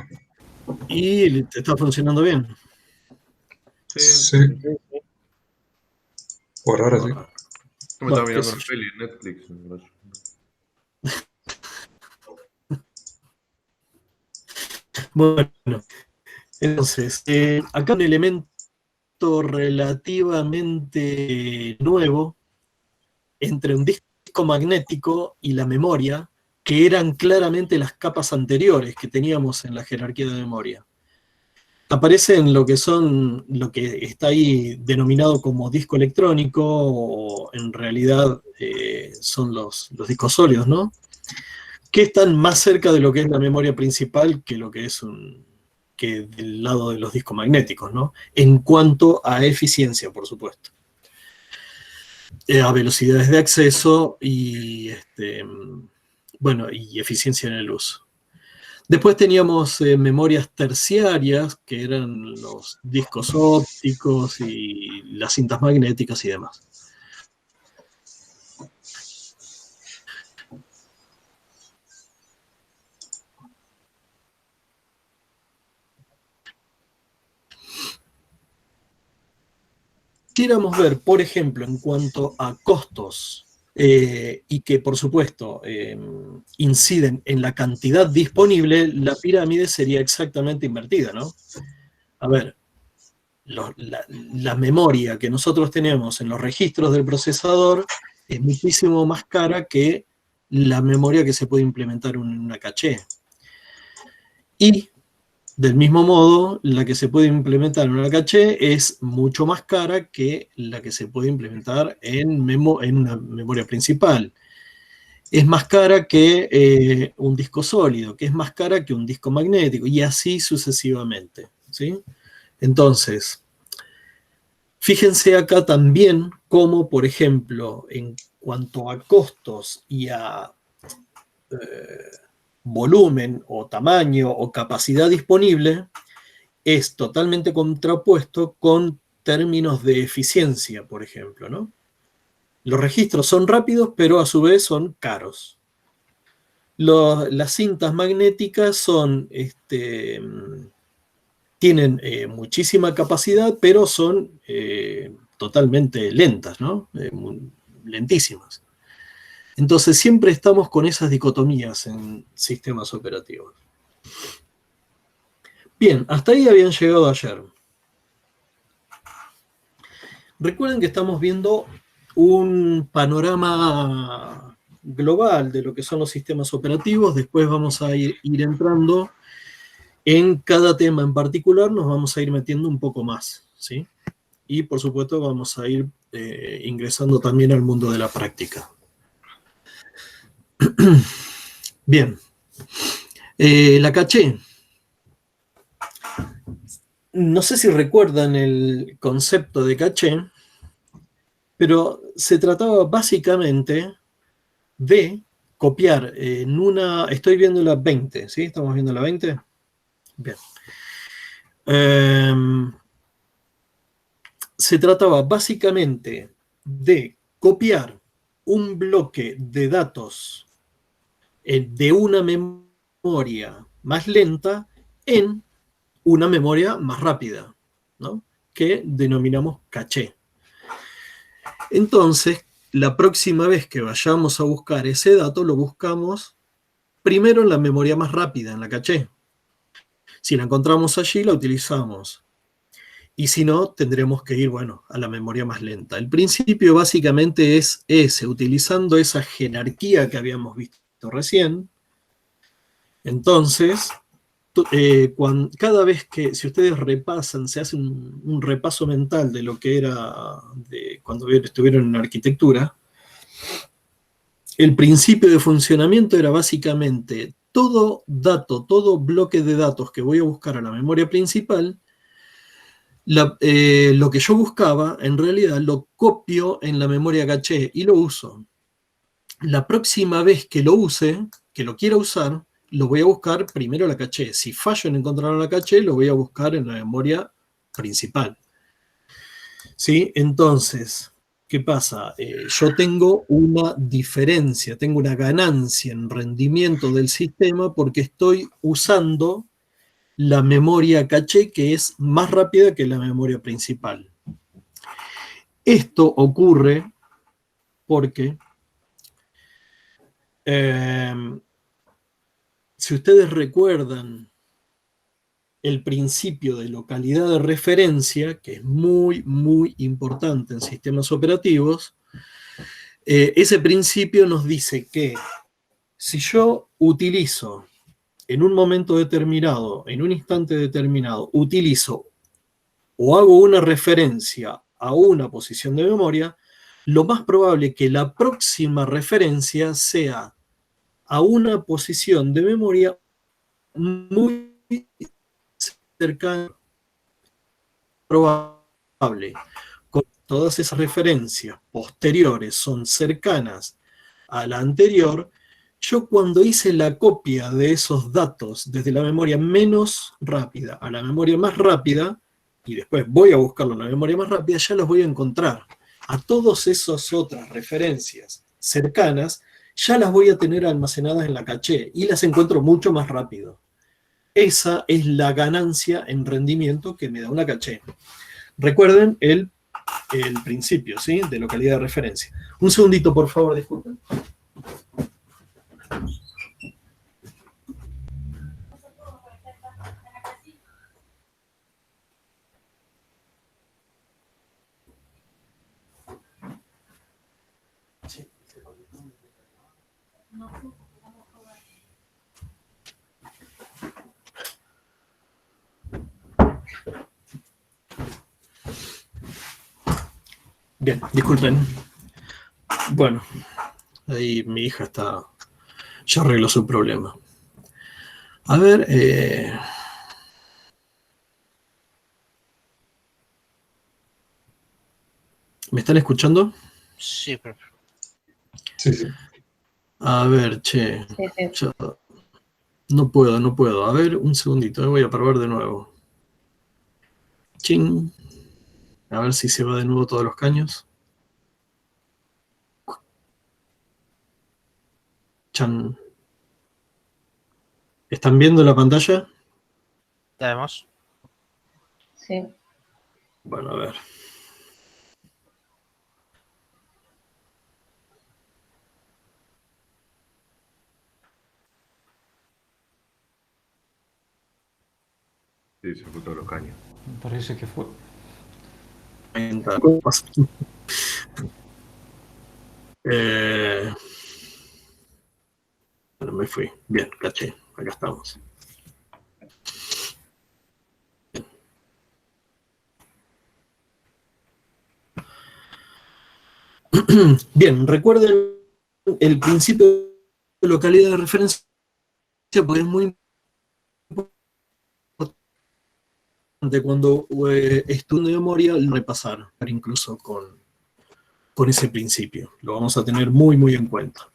¿Y te está funcionando bien? Sí. Por ahora sí. Yo me Bueno, estaba qué mirando sé una yo. peli en Netflix. ¿No? Bueno, entonces, acá un elemento relativamente nuevo entre un disco magnético y la memoria, que eran claramente las capas anteriores que teníamos en la jerarquía de memoria. Aparece en lo que está ahí denominado como disco electrónico, o en realidad son los discos sólidos, ¿no? Que están más cerca de lo que es la memoria principal que lo que es que del lado de los discos magnéticos, ¿no? En cuanto a eficiencia, por supuesto. A velocidades de acceso y, bueno, y eficiencia en el uso. Después teníamos memorias terciarias, que eran los discos ópticos y las cintas magnéticas y demás. Quisiéramos ver, por ejemplo, en cuanto a costos, y que por supuesto inciden en la cantidad disponible, la pirámide sería exactamente invertida, ¿no? A ver, la memoria que nosotros tenemos en los registros del procesador es muchísimo más cara que la memoria que se puede implementar en una caché. Y del mismo modo, la que se puede implementar en una caché es mucho más cara que la que se puede implementar en una memoria principal. Es más cara que un disco sólido, que es más cara que un disco magnético, y así sucesivamente. ¿sí? Entonces, fíjense acá también cómo, por ejemplo, en cuanto a costos y a volumen o tamaño o capacidad disponible, es totalmente contrapuesto con términos de eficiencia, por ejemplo, ¿no? Los registros son rápidos, pero a su vez son caros. Las cintas magnéticas son, tienen muchísima capacidad, pero son totalmente lentas, ¿no? Lentísimas. Entonces siempre estamos con esas dicotomías en sistemas operativos. Bien, hasta ahí habían llegado ayer. Recuerden que estamos viendo un panorama global de lo que son los sistemas operativos. Después vamos a ir entrando en cada tema en particular, nos vamos a ir metiendo un poco más, ¿sí? Y por supuesto vamos a ir ingresando también al mundo de la práctica. Bien. La caché. No sé si recuerdan el concepto de caché, pero se trataba básicamente de copiar en una... Estoy viendo la 20, ¿sí? ¿Estamos viendo la 20? Bien. Se trataba básicamente de copiar un bloque de datos de una memoria más lenta en una memoria más rápida, ¿no? Que denominamos caché. Entonces, la próxima vez que vayamos a buscar ese dato, lo buscamos primero en la memoria más rápida, en la caché. Si la encontramos allí, la utilizamos. Y si no, tendremos que ir, bueno, a la memoria más lenta. El principio básicamente es ese, utilizando esa jerarquía que habíamos visto recién. Entonces, cada vez que, si ustedes repasan, se hace un repaso mental de lo que era cuando estuvieron en arquitectura, el principio de funcionamiento era básicamente todo dato, todo bloque de datos que voy a buscar a la memoria principal, lo que yo buscaba, en realidad lo copio en la memoria caché y lo uso. La próxima vez que lo use, que lo quiera usar, lo voy a buscar primero la caché. Si fallo en encontrar la caché, lo voy a buscar en la memoria principal. ¿Sí? Entonces, ¿qué pasa? Yo tengo una diferencia, tengo una ganancia en rendimiento del sistema porque estoy usando la memoria caché que es más rápida que la memoria principal. Esto ocurre porque si ustedes recuerdan el principio de localidad de referencia, que es muy, muy importante en sistemas operativos, ese principio nos dice que si yo utilizo en un momento determinado, en un instante determinado, utilizo o hago una referencia a una posición de memoria, lo más probable es que la próxima referencia sea a una posición de memoria muy cercana, probable. Con todas esas referencias posteriores son cercanas a la anterior, yo cuando hice la copia de esos datos desde la memoria menos rápida a la memoria más rápida, y después voy a buscarlo en la memoria más rápida, ya los voy a encontrar. A todas esas otras referencias cercanas, ya las voy a tener almacenadas en la caché y las encuentro mucho más rápido. Esa es la ganancia en rendimiento que me da una caché. Recuerden el principio, ¿sí? De localidad de referencia. Un segundito, por favor, disculpen. Bien, disculpen. Bueno, ahí mi hija ya arregló su problema. A ver, ¿Me están escuchando? Sí, profe. Sí, sí. A ver, che. Sí, sí. Ya. No puedo. A ver, un segundito, voy a probar de nuevo. Ching. A ver si se va de nuevo todos los caños. Chan. ¿Están viendo la pantalla? ¿La vemos? Sí. Bueno, a ver. Sí, se fue todos los caños. Me parece que fue. Eh, bueno, me fui. Bien, caché. Acá estamos. Bien, recuerden el principio de localidad de referencia porque es muy importante cuando estudio de memoria repasar, incluso con ese principio. Lo vamos a tener muy, muy en cuenta.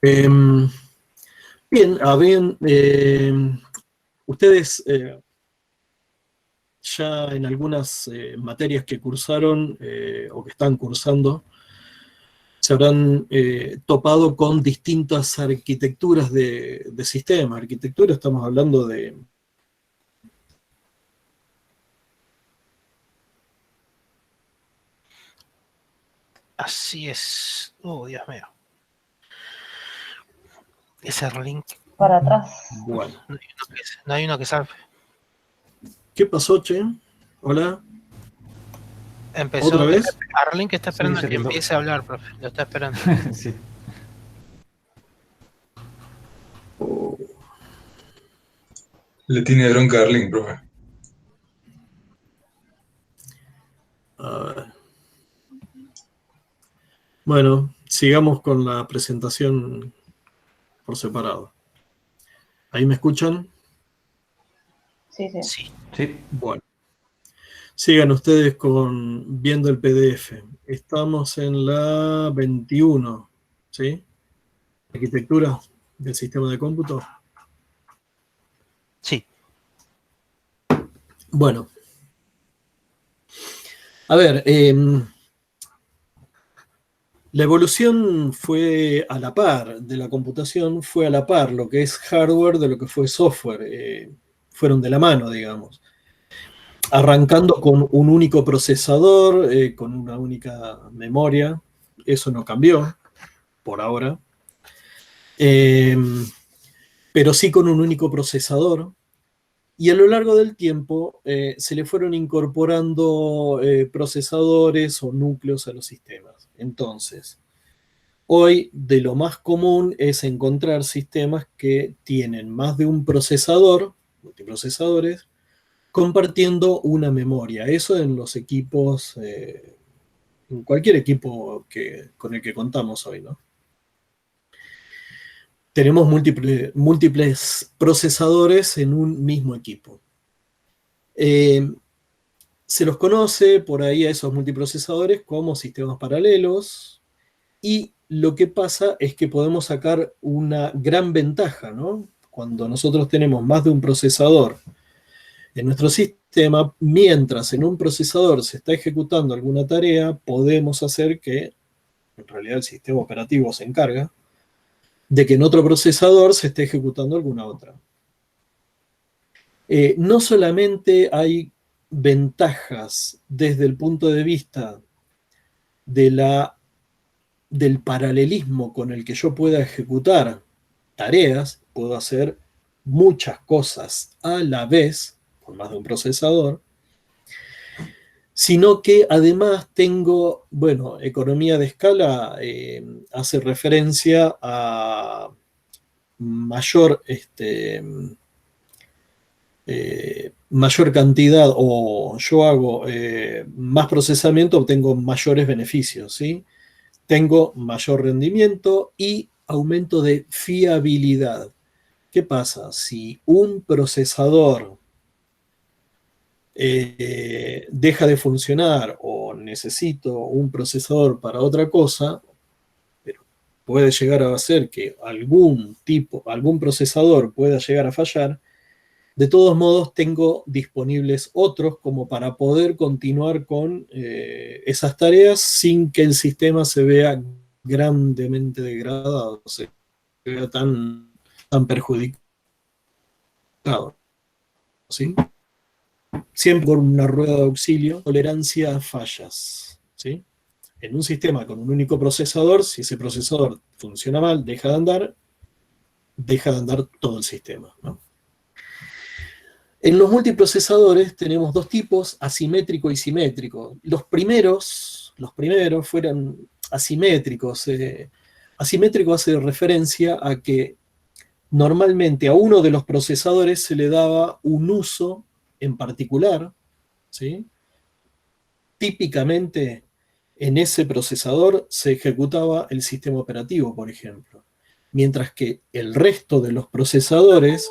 Bien, ustedes ya en algunas materias que cursaron o que están cursando, se habrán topado con distintas arquitecturas de sistema. Arquitectura, estamos hablando de... Así es. Dios mío. Ese link. Para atrás. Bueno, No hay uno que salve. ¿qué pasó, che? Hola, Empezó. ¿otra vez? Arlink está esperando Sí, a que se quedó. empiece a hablar, profe. Lo está esperando. Sí. Oh, Le tiene bronca a Arlene, profe. a ver. Bueno, sigamos con la presentación por separado. ¿Ahí me escuchan? Sí, sí. Sí. Sí. Bueno, sigan ustedes viendo el PDF. Estamos en la 21, ¿sí? Arquitectura del sistema de cómputo. Sí. Bueno. A ver, la evolución fue a la par de la computación, fue a la par lo que es hardware de lo que fue software. Fueron de la mano, digamos. Arrancando con un único procesador, con una única memoria. Eso no cambió, por ahora. Pero sí con un único procesador. Y a lo largo del tiempo se le fueron incorporando procesadores o núcleos a los sistemas. Entonces, hoy de lo más común es encontrar sistemas que tienen más de un procesador, multiprocesadores, compartiendo una memoria. Eso en los equipos, en cualquier equipo con el que contamos hoy, ¿no? Tenemos múltiples procesadores en un mismo equipo. Se los conoce por ahí a esos multiprocesadores como sistemas paralelos, y lo que pasa es que podemos sacar una gran ventaja, ¿no? Cuando nosotros tenemos más de un procesador en nuestro sistema, mientras en un procesador se está ejecutando alguna tarea, podemos hacer que, en realidad el sistema operativo se encarga, de que en otro procesador se esté ejecutando alguna otra. No solamente hay ventajas desde el punto de vista del paralelismo con el que yo pueda ejecutar tareas, puedo hacer muchas cosas a la vez, con más de un procesador, sino que además tengo, bueno, economía de escala hace referencia a mayor mayor cantidad, o yo hago más procesamiento, obtengo mayores beneficios, ¿sí? Tengo mayor rendimiento y aumento de fiabilidad. ¿Qué pasa? Si un procesador deja de funcionar o yo necesito un procesador para otra cosa, pero puede llegar a ser que algún procesador pueda llegar a fallar, de todos modos tengo disponibles otros como para poder continuar con esas tareas sin que el sistema se vea grandemente degradado, se vea tan perjudicado, ¿sí? Siempre con una rueda de auxilio, tolerancia a fallas, ¿sí? En un sistema con un único procesador, si ese procesador funciona mal, deja de andar todo el sistema, ¿no? En los multiprocesadores tenemos dos tipos, asimétrico y simétrico. Los primeros fueran asimétricos. Asimétrico hace referencia a que normalmente a uno de los procesadores se le daba un uso en particular, ¿sí? Típicamente en ese procesador se ejecutaba el sistema operativo, por ejemplo, mientras que el resto de los procesadores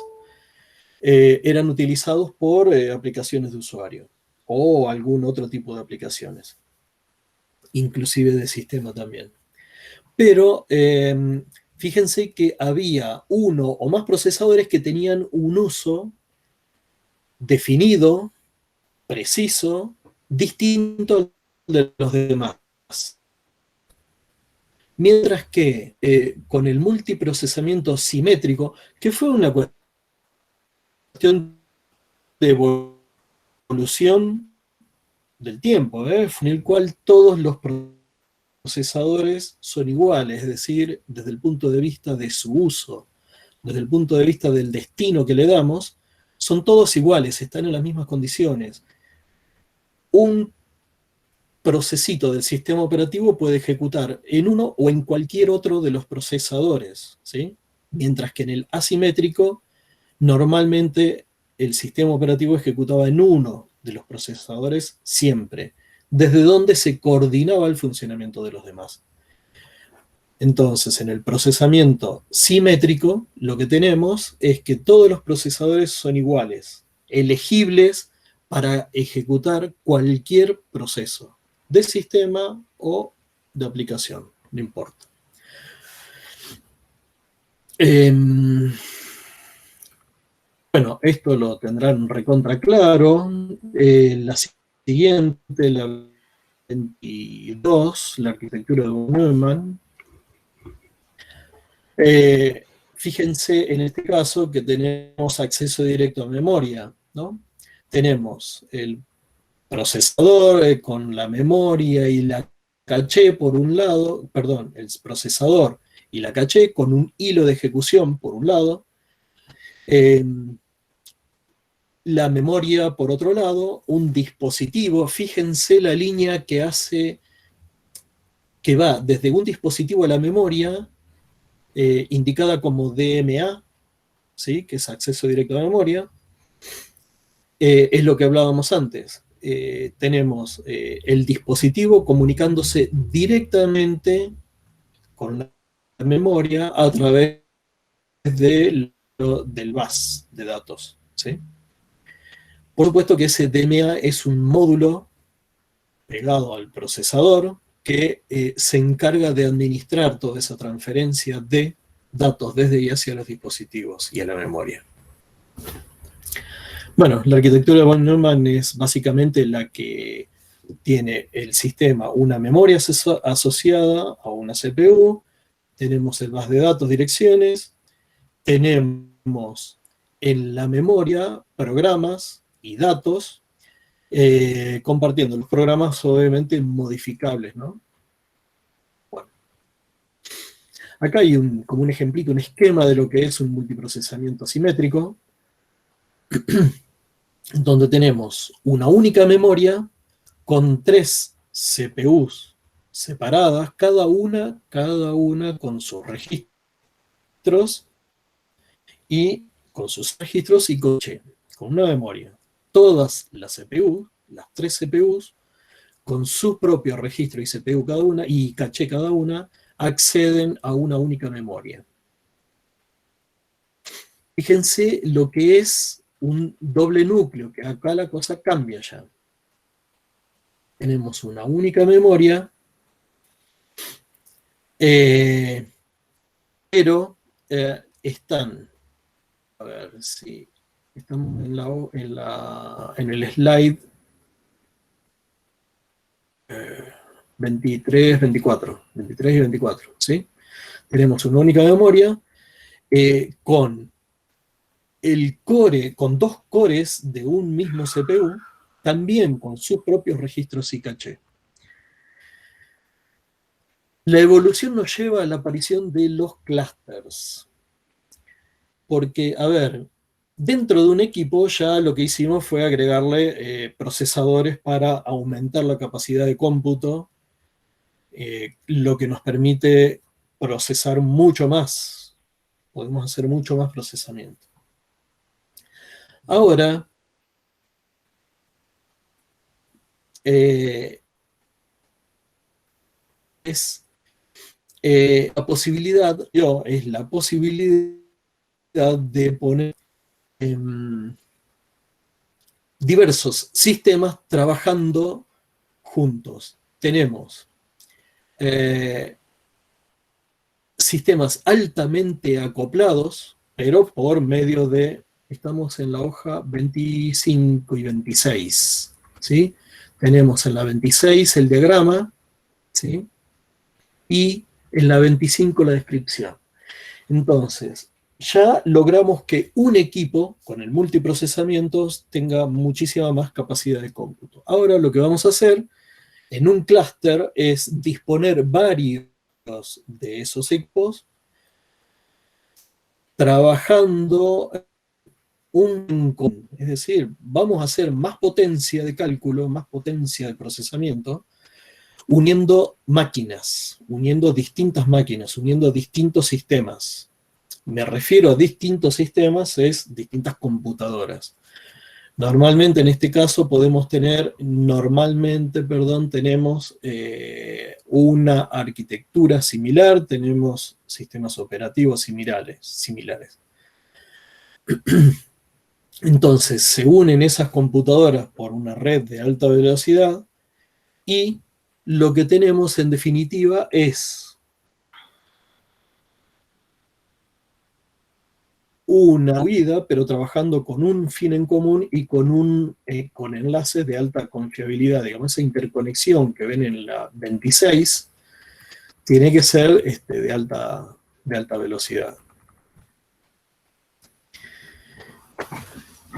eran utilizados por aplicaciones de usuario o algún otro tipo de aplicaciones, inclusive de sistema también. Pero fíjense que había uno o más procesadores que tenían un uso definido, preciso, distinto al de los demás. Mientras que con el multiprocesamiento simétrico, que fue una cuestión de evolución del tiempo, en el cual todos los procesadores son iguales, es decir, desde el punto de vista de su uso, desde el punto de vista del destino que le damos, son todos iguales, están en las mismas condiciones. Un procesito del sistema operativo puede ejecutar en uno o en cualquier otro de los procesadores, ¿sí? Mientras que en el asimétrico, normalmente el sistema operativo ejecutaba en uno de los procesadores siempre, desde donde se coordinaba el funcionamiento de los demás. Entonces, en el procesamiento simétrico, lo que tenemos es que todos los procesadores son iguales, elegibles para ejecutar cualquier proceso, de sistema o de aplicación, no importa. Bueno, esto lo tendrán recontra claro. La siguiente, la 22, la arquitectura de von Neumann. Fíjense en este caso que tenemos acceso directo a memoria, ¿no? Tenemos el procesador con la memoria y la caché por un lado, perdón, el procesador y la caché con un hilo de ejecución por un lado, la memoria por otro lado, un dispositivo, fíjense la línea que hace, que va desde un dispositivo a la memoria, indicada como DMA, ¿sí? Que es acceso directo a la memoria, es lo que hablábamos antes. Tenemos el dispositivo comunicándose directamente con la memoria a través del bus de datos, ¿sí? Por supuesto que ese DMA es un módulo pegado al procesador que se encarga de administrar toda esa transferencia de datos desde y hacia los dispositivos y a la memoria. Bueno, la arquitectura de von Neumann es básicamente la que tiene el sistema una memoria asociada a una CPU, tenemos el bus de datos, direcciones, tenemos en la memoria programas y datos, compartiendo los programas obviamente modificables, ¿no? Bueno. Acá hay como un ejemplito, un esquema de lo que es un multiprocesamiento asimétrico, donde tenemos una única memoria con 3 CPUs separadas, cada una con sus registros y con una memoria. Todas las CPUs, las 3 CPUs, con su propio registro y CPU cada una, y caché cada una, acceden a una única memoria. Fíjense lo que es un doble núcleo, que acá la cosa cambia ya. tenemos una única memoria, pero están, a ver si estamos en el slide 23, 24, 23 y 24, ¿sí? Tenemos una única memoria con el core, con dos cores de un mismo CPU, también con sus propios registros y caché. La evolución nos lleva a la aparición de los clusters. Porque, a ver, dentro de un equipo ya lo que hicimos fue agregarle procesadores para aumentar la capacidad de cómputo, lo que nos permite procesar mucho más. Podemos hacer mucho más procesamiento. Ahora, es la posibilidad de poner diversos sistemas trabajando juntos. Tenemos sistemas altamente acoplados, pero por medio de, estamos en la hoja 25 y 26, ¿sí? Tenemos en la 26 el diagrama, ¿sí? Y en la 25 la descripción. Entonces, ya logramos que un equipo con el multiprocesamiento tenga muchísima más capacidad de cómputo. Ahora lo que vamos a hacer en un clúster es disponer varios de esos equipos trabajando es decir, vamos a hacer más potencia de cálculo, más potencia de procesamiento, uniendo máquinas, uniendo distintas máquinas, uniendo distintos sistemas. Me refiero a distintos sistemas, es distintas computadoras. Normalmente en este caso podemos tener, tenemos una arquitectura similar, tenemos sistemas operativos similares. Entonces se unen esas computadoras por una red de alta velocidad y lo que tenemos en definitiva es una huida, pero trabajando con un fin en común y con enlaces de alta confiabilidad. Digamos, esa interconexión que ven en la 26 tiene que ser de alta velocidad.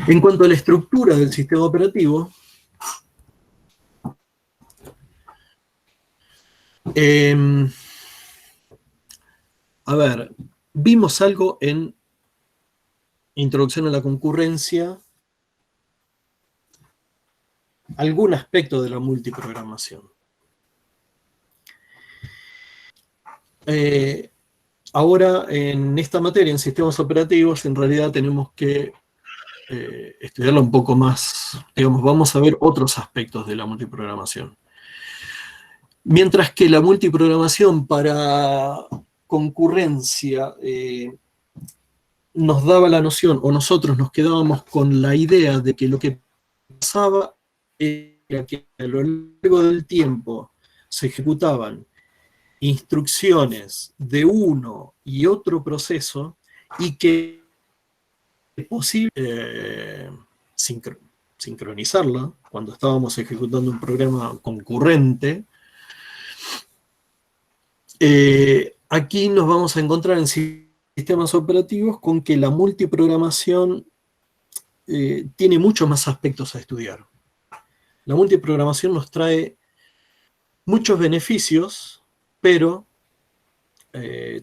En cuanto a la estructura del sistema operativo, a ver, vimos algo en Introducción a la concurrencia, algún aspecto de la multiprogramación. Ahora, en esta materia, en sistemas operativos, en realidad tenemos que estudiarla un poco más. Digamos, vamos a ver otros aspectos de la multiprogramación. Mientras que la multiprogramación para concurrencia nos daba la noción, o nosotros nos quedábamos con la idea de que lo que pasaba era que a lo largo del tiempo se ejecutaban instrucciones de uno y otro proceso y que es posible sincronizarla cuando estábamos ejecutando un programa concurrente. Aquí nos vamos a encontrar en sistemas operativos con que la multiprogramación tiene muchos más aspectos a estudiar. La multiprogramación nos trae muchos beneficios, pero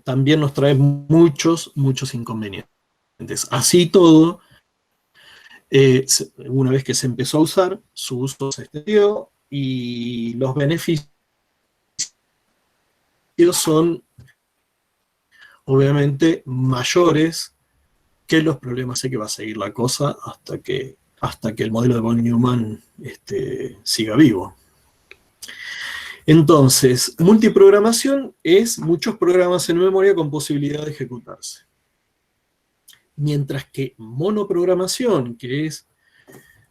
también nos trae muchos inconvenientes. Así todo, una vez que se empezó a usar, su uso se extendió y los beneficios son obviamente mayores que los problemas. Sé que va a seguir la cosa hasta que el modelo de von Neumann siga vivo. Entonces, multiprogramación es muchos programas en memoria con posibilidad de ejecutarse. Mientras que monoprogramación, que es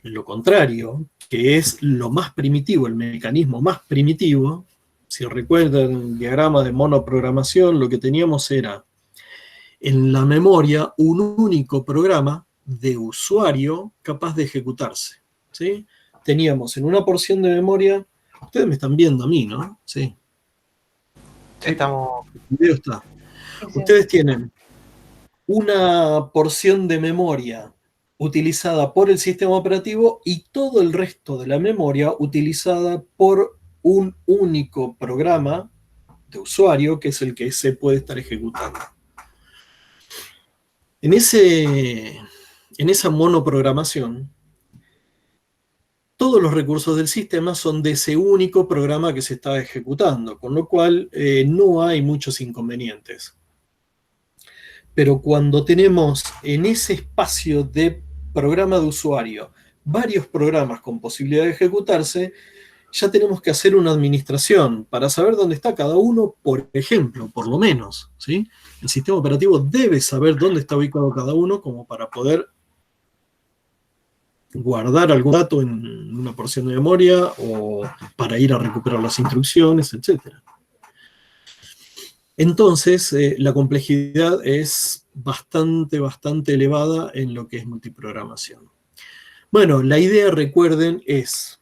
Lo contrario, que es lo más primitivo, el mecanismo más primitivo, si recuerdan el diagrama de monoprogramación, lo que teníamos era en la memoria un único programa de usuario capaz de ejecutarse, ¿sí? Teníamos en una porción de memoria, ustedes me están viendo a mí, ¿no? Sí. Estamos. El video está. Sí, sí. Ustedes tienen una porción de memoria utilizada por el sistema operativo y todo el resto de la memoria utilizada por un único programa de usuario, que es el que se puede estar ejecutando. En esa monoprogramación, todos los recursos del sistema son de ese único programa que se está ejecutando, con lo cual no hay muchos inconvenientes. Pero cuando tenemos en ese espacio de programa de usuario varios programas con posibilidad de ejecutarse, ya tenemos que hacer una administración para saber dónde está cada uno, por ejemplo, por lo menos, ¿sí? El sistema operativo debe saber dónde está ubicado cada uno como para poder guardar algún dato en una porción de memoria o para ir a recuperar las instrucciones, etc. Entonces, la complejidad es bastante elevada en lo que es multiprogramación. Bueno, la idea, recuerden, es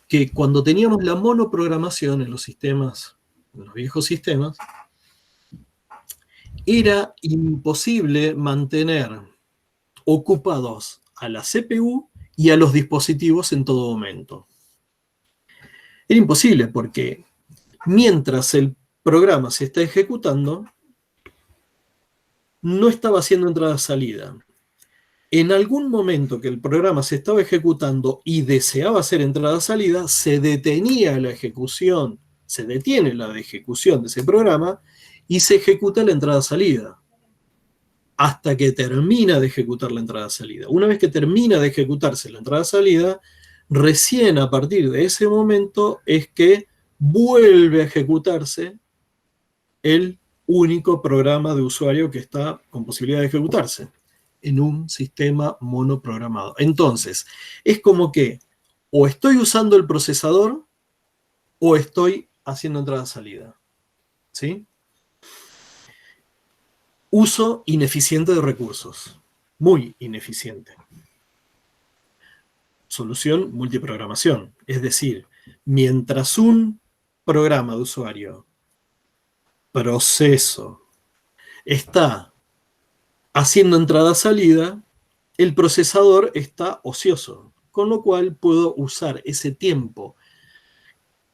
que cuando teníamos la monoprogramación en los sistemas, en los viejos sistemas, era imposible mantener ocupados a la CPU y a los dispositivos en todo momento. Era imposible porque mientras el programa se está ejecutando, no estaba haciendo entrada-salida. En algún momento que el programa se estaba ejecutando y deseaba hacer entrada-salida, se detenía la ejecución, se detiene la ejecución de ese programa y se ejecuta la entrada-salida hasta que termina de ejecutar la entrada-salida. Una vez que termina de ejecutarse la entrada-salida, recién a partir de ese momento es que vuelve a ejecutarse el único programa de usuario que está con posibilidad de ejecutarse en un sistema monoprogramado. Entonces, es como que o estoy usando el procesador o estoy haciendo entrada-salida. ¿Sí? Uso ineficiente de recursos. Muy ineficiente. Solución, multiprogramación. Es decir, mientras un programa de usuario, proceso, está haciendo entrada-salida, el procesador está ocioso, con lo cual puedo usar ese tiempo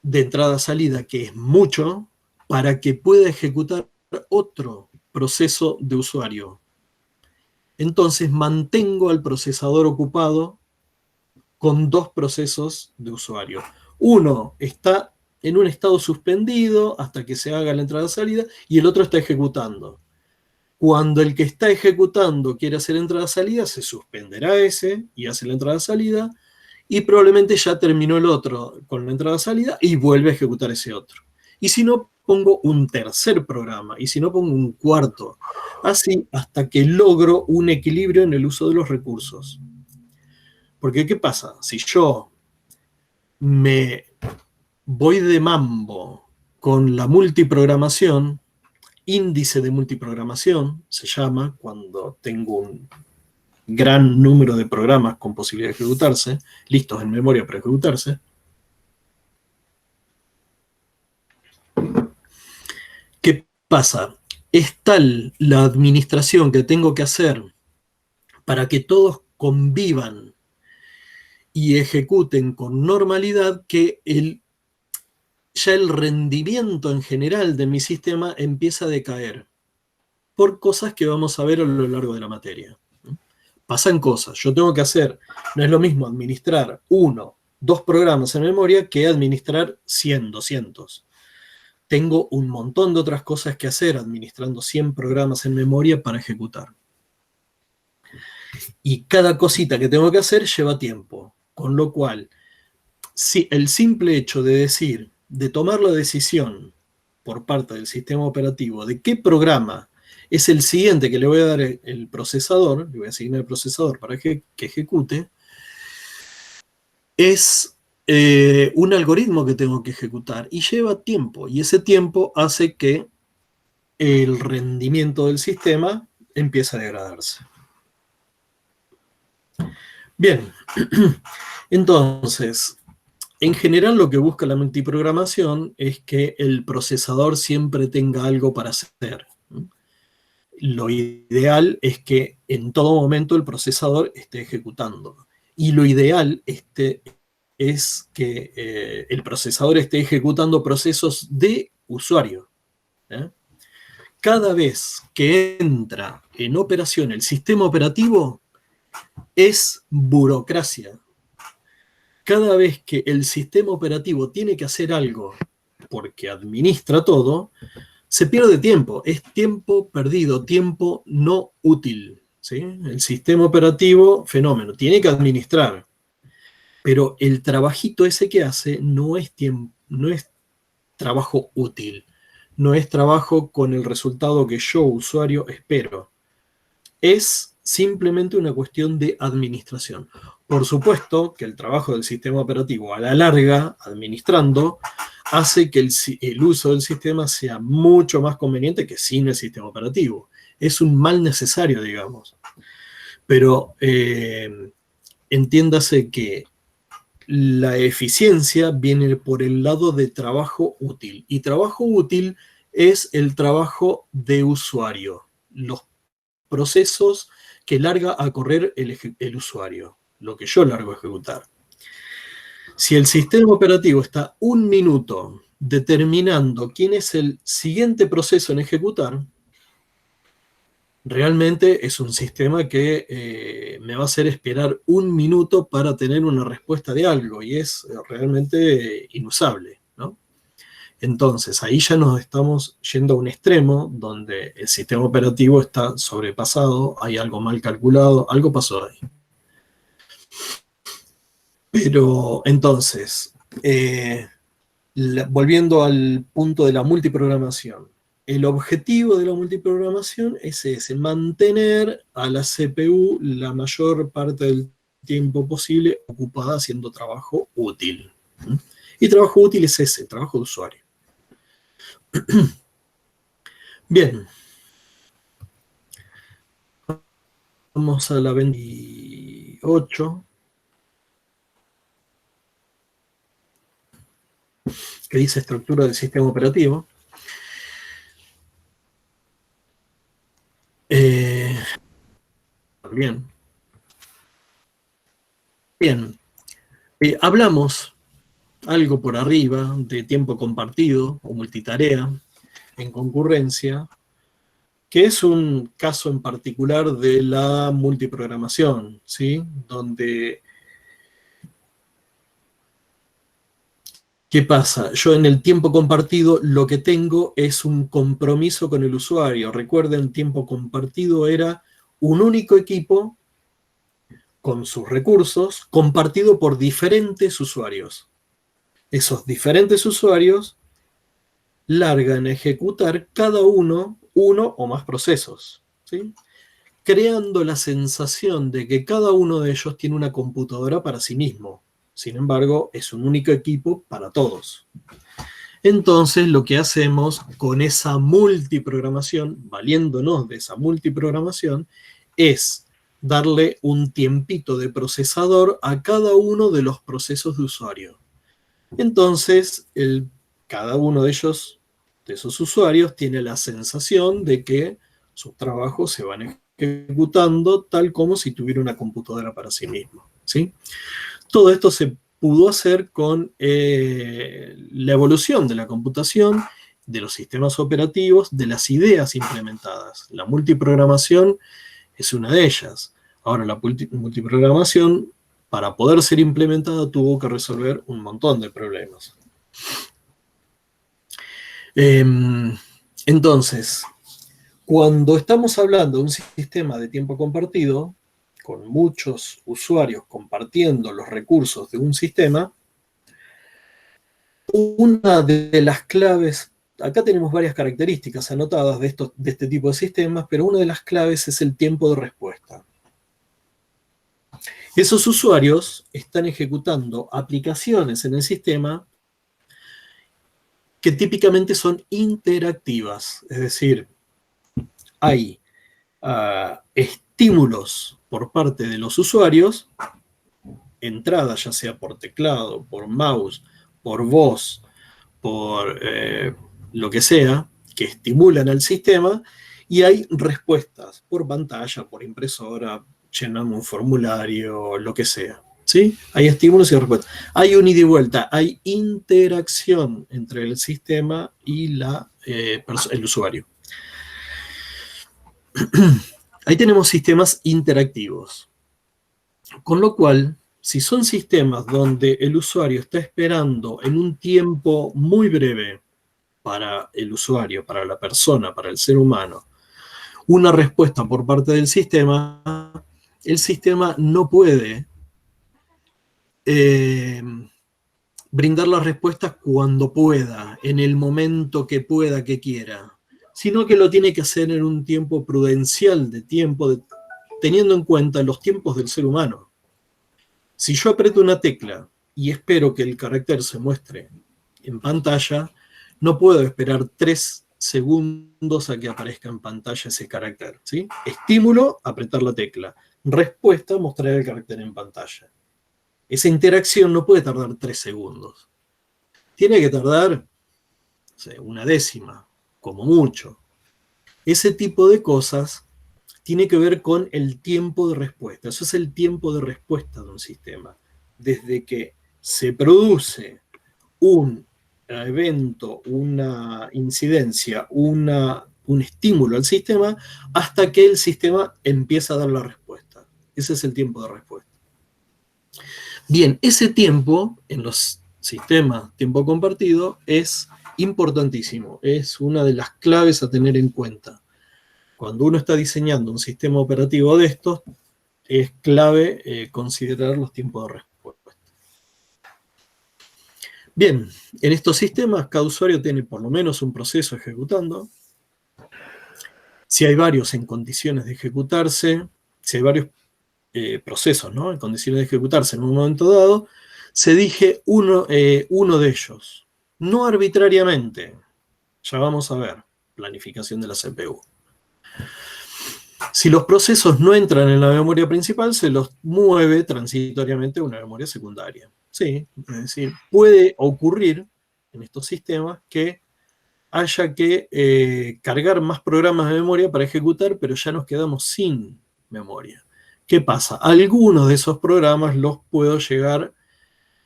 de entrada-salida, que es mucho, para que pueda ejecutar otro proceso de usuario. Entonces mantengo al procesador ocupado con dos procesos de usuario. Uno está en un estado suspendido hasta que se haga la entrada-salida y el otro está ejecutando. Cuando el que está ejecutando quiere hacer entrada-salida, se suspenderá ese y hace la entrada-salida, y probablemente ya terminó el otro con la entrada-salida y vuelve a ejecutar ese otro. Y si no, pongo un tercer programa, y si no, pongo un cuarto. Así hasta que logro un equilibrio en el uso de los recursos. Porque, ¿qué pasa? Si yo me voy de mambo con la multiprogramación, índice de multiprogramación se llama cuando tengo un gran número de programas con posibilidad de ejecutarse, listos en memoria para ejecutarse. ¿Qué pasa? Es tal la administración que tengo que hacer para que todos convivan y ejecuten con normalidad que ya el rendimiento en general de mi sistema empieza a decaer por cosas que vamos a ver a lo largo de la materia. Pasan cosas. Yo tengo que hacer, no es lo mismo administrar 1, 2 programas en memoria que administrar 100, 200. Tengo un montón de otras cosas que hacer administrando 100 programas en memoria para ejecutar. Y cada cosita que tengo que hacer lleva tiempo. Con lo cual, si el simple hecho de decir, de tomar la decisión por parte del sistema operativo de qué programa es el siguiente que le voy a dar el procesador, le voy a asignar el procesador para que ejecute, es un algoritmo que tengo que ejecutar y lleva tiempo, y ese tiempo hace que el rendimiento del sistema empiece a degradarse. Bien, entonces, en general lo que busca la multiprogramación es que el procesador siempre tenga algo para hacer. Lo ideal es que en todo momento el procesador esté ejecutando. Y lo ideal es que el procesador esté ejecutando procesos de usuario. Cada vez que entra en operación el sistema operativo, es burocracia. Cada vez que el sistema operativo tiene que hacer algo porque administra todo, se pierde tiempo. Es tiempo perdido, tiempo no útil. ¿Sí? El sistema operativo, fenómeno, tiene que administrar. Pero el trabajito ese que hace no es trabajo útil. No es trabajo con el resultado que yo, usuario, espero. Es simplemente una cuestión de administración. Por supuesto que el trabajo del sistema operativo a la larga, administrando, hace que el uso del sistema sea mucho más conveniente que sin el sistema operativo. Es un mal necesario, digamos. Pero entiéndase que la eficiencia viene por el lado de trabajo útil. Y trabajo útil es el trabajo de usuario. Los procesos que larga a correr el usuario. Lo que yo largo a ejecutar. Si el sistema operativo está un minuto determinando quién es el siguiente proceso en ejecutar, realmente es un sistema que me va a hacer esperar un minuto para tener una respuesta de algo, y es realmente inusable, ¿no? Entonces, ahí ya nos estamos yendo a un extremo donde el sistema operativo está sobrepasado, hay algo mal calculado, algo pasó ahí. Pero entonces, volviendo al punto de la multiprogramación, el objetivo de la multiprogramación es ese, mantener a la CPU la mayor parte del tiempo posible ocupada haciendo trabajo útil. Y trabajo útil es ese, trabajo de usuario. Bien. Vamos a la 28. Que dice estructura del sistema operativo. Bien. Bien. Hablamos algo por arriba de tiempo compartido o multitarea en concurrencia, que es un caso en particular de la multiprogramación, ¿sí? Donde, ¿qué pasa? Yo en el tiempo compartido lo que tengo es un compromiso con el usuario. Recuerden, tiempo compartido era un único equipo con sus recursos compartido por diferentes usuarios. Esos diferentes usuarios largan a ejecutar cada uno o más procesos, ¿sí? Creando la sensación de que cada uno de ellos tiene una computadora para sí mismo. Sin embargo, es un único equipo para todos. Entonces, lo que hacemos con esa multiprogramación, valiéndonos de esa multiprogramación, es darle un tiempito de procesador a cada uno de los procesos de usuario. Entonces, cada uno de ellos, de esos usuarios, tiene la sensación de que sus trabajos se van ejecutando tal como si tuviera una computadora para sí mismo, ¿sí? Todo esto se pudo hacer con la evolución de la computación, de los sistemas operativos, de las ideas implementadas. La multiprogramación es una de ellas. Ahora, la multiprogramación, para poder ser implementada, tuvo que resolver un montón de problemas. Entonces, cuando estamos hablando de un sistema de tiempo compartido, con muchos usuarios compartiendo los recursos de un sistema, una de las claves, acá tenemos varias características anotadas de este tipo de sistemas, pero una de las claves es el tiempo de respuesta. Esos usuarios están ejecutando aplicaciones en el sistema que típicamente son interactivas, es decir, hay estímulos por parte de los usuarios, entrada ya sea por teclado, por mouse, por voz, por lo que sea, que estimulan al sistema, y hay respuestas por pantalla, por impresora, llenando un formulario, lo que sea. ¿Sí? Hay estímulos y respuestas. Hay un ida y vuelta, hay interacción entre el sistema y el usuario. Ahí tenemos sistemas interactivos. Con lo cual, si son sistemas donde el usuario está esperando en un tiempo muy breve para el usuario, para la persona, para el ser humano, una respuesta por parte del sistema, el sistema no puede brindar las respuestas cuando pueda, en el momento que pueda, que quiera, sino que lo tiene que hacer en un tiempo prudencial de tiempo, teniendo en cuenta los tiempos del ser humano. Si yo aprieto una tecla y espero que el carácter se muestre en pantalla, no puedo esperar 3 segundos a que aparezca en pantalla ese carácter, ¿sí? Estímulo, apretar la tecla. Respuesta, mostrar el carácter en pantalla. Esa interacción no puede tardar 3 segundos. Tiene que tardar, no sé, una décima, como mucho. Ese tipo de cosas tiene que ver con el tiempo de respuesta. Eso es el tiempo de respuesta de un sistema. Desde que se produce un evento, una incidencia, un estímulo al sistema, hasta que el sistema empieza a dar la respuesta. Ese es el tiempo de respuesta. Bien, ese tiempo en los sistemas tiempo compartido es importantísimo, es una de las claves a tener en cuenta. Cuando uno está diseñando un sistema operativo de estos, es clave considerar los tiempos de respuesta. Bien, en estos sistemas cada usuario tiene por lo menos un proceso ejecutando. Si hay varios en condiciones de ejecutarse, si hay varios procesos, ¿no?, en condiciones de ejecutarse en un momento dado, se elige uno de ellos. No arbitrariamente. Ya vamos a ver. Planificación de la CPU. Si los procesos no entran en la memoria principal, se los mueve transitoriamente a una memoria secundaria. Sí, es decir, puede ocurrir en estos sistemas que haya que cargar más programas de memoria para ejecutar, pero ya nos quedamos sin memoria. ¿Qué pasa? Algunos de esos programas los puedo llegar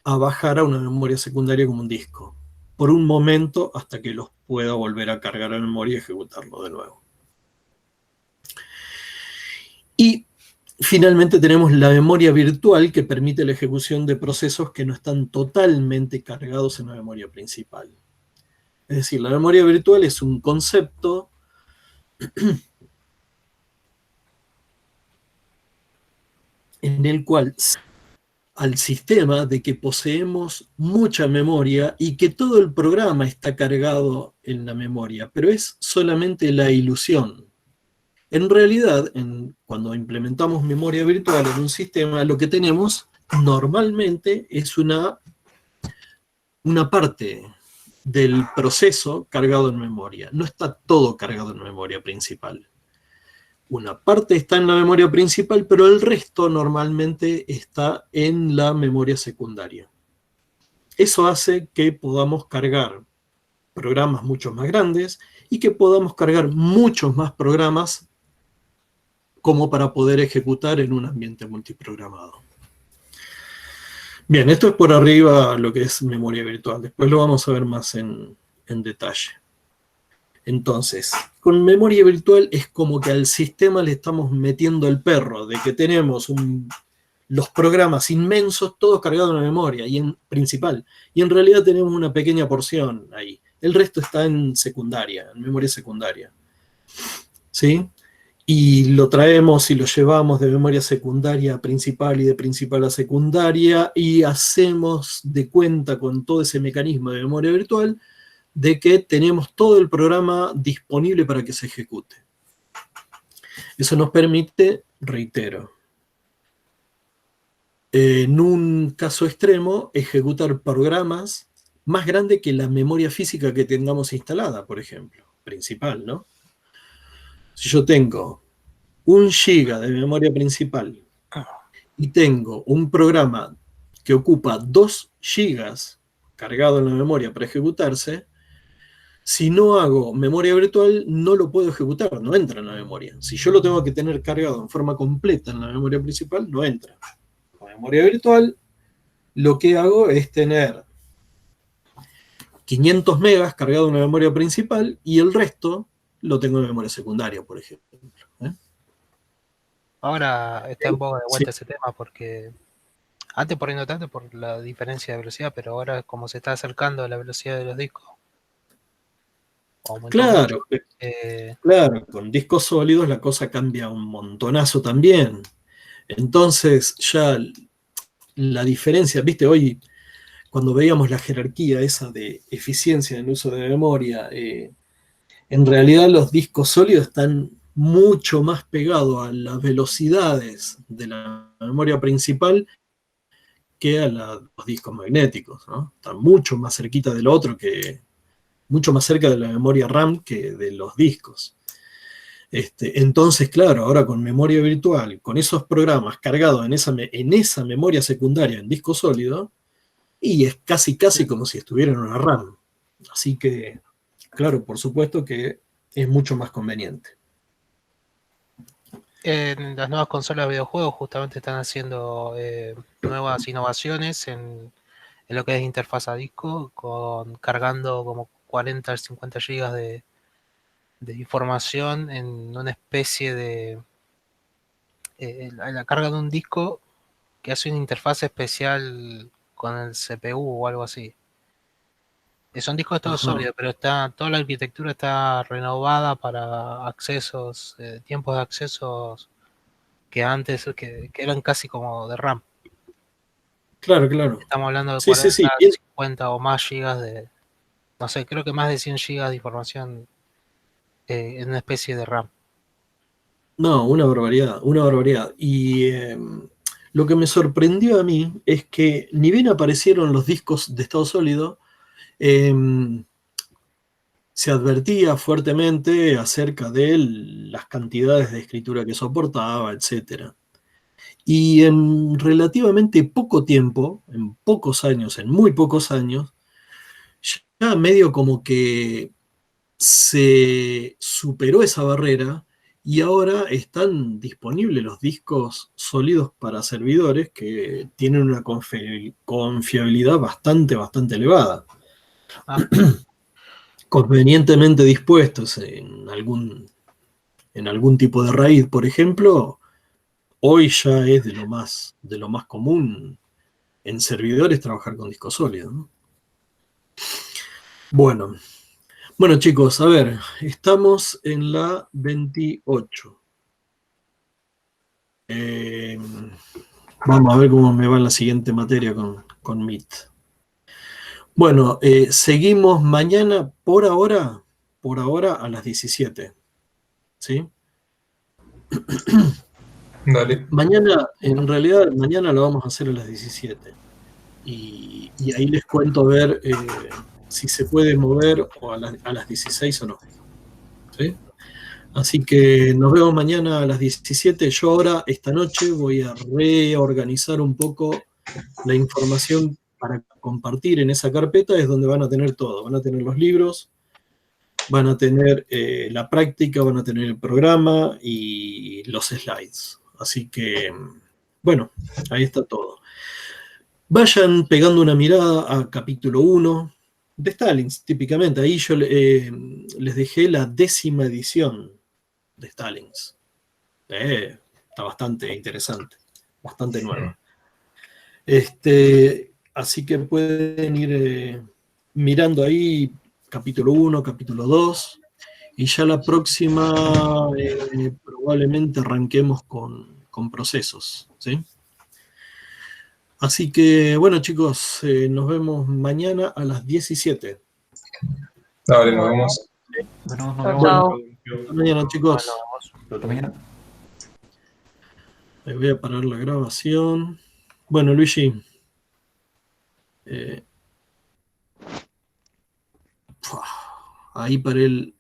a bajar a una memoria secundaria como un disco, por un momento hasta que los pueda volver a cargar a memoria y ejecutarlo de nuevo. Y finalmente tenemos la memoria virtual, que permite la ejecución de procesos que no están totalmente cargados en la memoria principal. Es decir, la memoria virtual es un concepto en el cual al sistema de que poseemos mucha memoria y que todo el programa está cargado en la memoria, pero es solamente la ilusión. En realidad, cuando implementamos memoria virtual en un sistema, lo que tenemos normalmente es una parte del proceso cargado en memoria. No está todo cargado en memoria principal. Una parte está en la memoria principal, pero el resto normalmente está en la memoria secundaria. Eso hace que podamos cargar programas mucho más grandes y que podamos cargar muchos más programas como para poder ejecutar en un ambiente multiprogramado. Bien, esto es por arriba lo que es memoria virtual. Después lo vamos a ver más en detalle. Entonces, con memoria virtual es como que al sistema le estamos metiendo el perro, de que tenemos los programas inmensos todos cargados en la memoria principal. Y en realidad tenemos una pequeña porción ahí. El resto está en secundaria, en memoria secundaria. ¿Sí? Y lo traemos y lo llevamos de memoria secundaria a principal y de principal a secundaria y hacemos de cuenta con todo ese mecanismo de memoria virtual de que tenemos todo el programa disponible para que se ejecute. Eso nos permite, reitero, En un caso extremo, ejecutar programas más grandes que la memoria física que tengamos instalada, por ejemplo, principal, ¿no? Si yo tengo 1 GB de memoria principal y tengo un programa que ocupa 2 GB cargado en la memoria para ejecutarse, si no hago memoria virtual, no lo puedo ejecutar, no entra en la memoria. Si yo lo tengo que tener cargado en forma completa en la memoria principal, no entra. Con memoria virtual, lo que hago es tener 500 megas cargado en la memoria principal y el resto lo tengo en memoria secundaria, por ejemplo. Ahora está en boga de vuelta Sí. ese tema porque antes por ahí no tanto por la diferencia de velocidad, pero ahora como se está acercando a la velocidad de los discos, aumentó mucho. Claro, claro, con discos sólidos la cosa cambia un montonazo también. Entonces ya la diferencia, viste, hoy cuando veíamos la jerarquía esa de eficiencia en el uso de memoria, en realidad los discos sólidos están mucho más pegados a las velocidades de la memoria principal que a los discos magnéticos, ¿no? Están mucho más cerquita del otro, mucho más cerca de la memoria RAM que de los discos. Entonces, claro, ahora con memoria virtual, con esos programas cargados en esa memoria secundaria en disco sólido, y es casi como si estuviera en una RAM. Así que, claro, por supuesto que es mucho más conveniente. En las nuevas consolas de videojuegos justamente están haciendo nuevas innovaciones en lo que es interfaz a disco, cargando como 40 o 50 GB de información en una especie de... la carga de un disco que hace una interfaz especial con el CPU o algo así. Son discos todos Ajá. sólidos, pero toda la arquitectura está renovada para accesos, tiempos de accesos que antes que eran casi como de RAM. Claro, claro. Estamos hablando de Sí, 40, sí, bien. 50 o más gigas de, no sé, creo que más de 100 gigas de información en una especie de RAM. No, una barbaridad, una barbaridad. Y lo que me sorprendió a mí es que ni bien aparecieron los discos de estado sólido, se advertía fuertemente acerca de las cantidades de escritura que soportaba, etc. Y en relativamente poco tiempo, en pocos años, en muy pocos años, ya medio como que se superó esa barrera y ahora están disponibles los discos sólidos para servidores que tienen una confiabilidad bastante elevada. Ah, Convenientemente dispuestos en algún tipo de RAID, por ejemplo, hoy ya es de lo más común en servidores trabajar con disco sólido, ¿no? Bueno, chicos, a ver, estamos en la 28. Vamos a ver cómo me va la siguiente materia con Meet. Bueno, seguimos mañana por ahora a las 17. ¿Sí? Dale. Mañana, en realidad, mañana lo vamos a hacer a las 17. Y ahí les cuento a ver si se puede mover o a las 16 o no. ¿Sí? Así que nos vemos mañana a las 17. Yo ahora, esta noche, voy a reorganizar un poco la información para compartir en esa carpeta, es donde van a tener todo. Van a tener los libros, van a tener la práctica, van a tener el programa y los slides. Así que, bueno, ahí está todo. Vayan pegando una mirada a capítulo 1 de Stalins, típicamente. Ahí yo les dejé la 10ª edición de Stalins. Está bastante interesante, bastante nueva. Así que pueden ir mirando ahí capítulo 1, capítulo 2, y ya la próxima probablemente arranquemos con procesos, ¿sí? Así que, bueno, chicos, nos vemos mañana a las 17. Dale, nos vemos. Bueno, nos Chao, vemos. chao. Hasta mañana, chicos. Bueno, Hasta mañana. Voy a parar la grabación. Bueno, Luigi. Ahí para el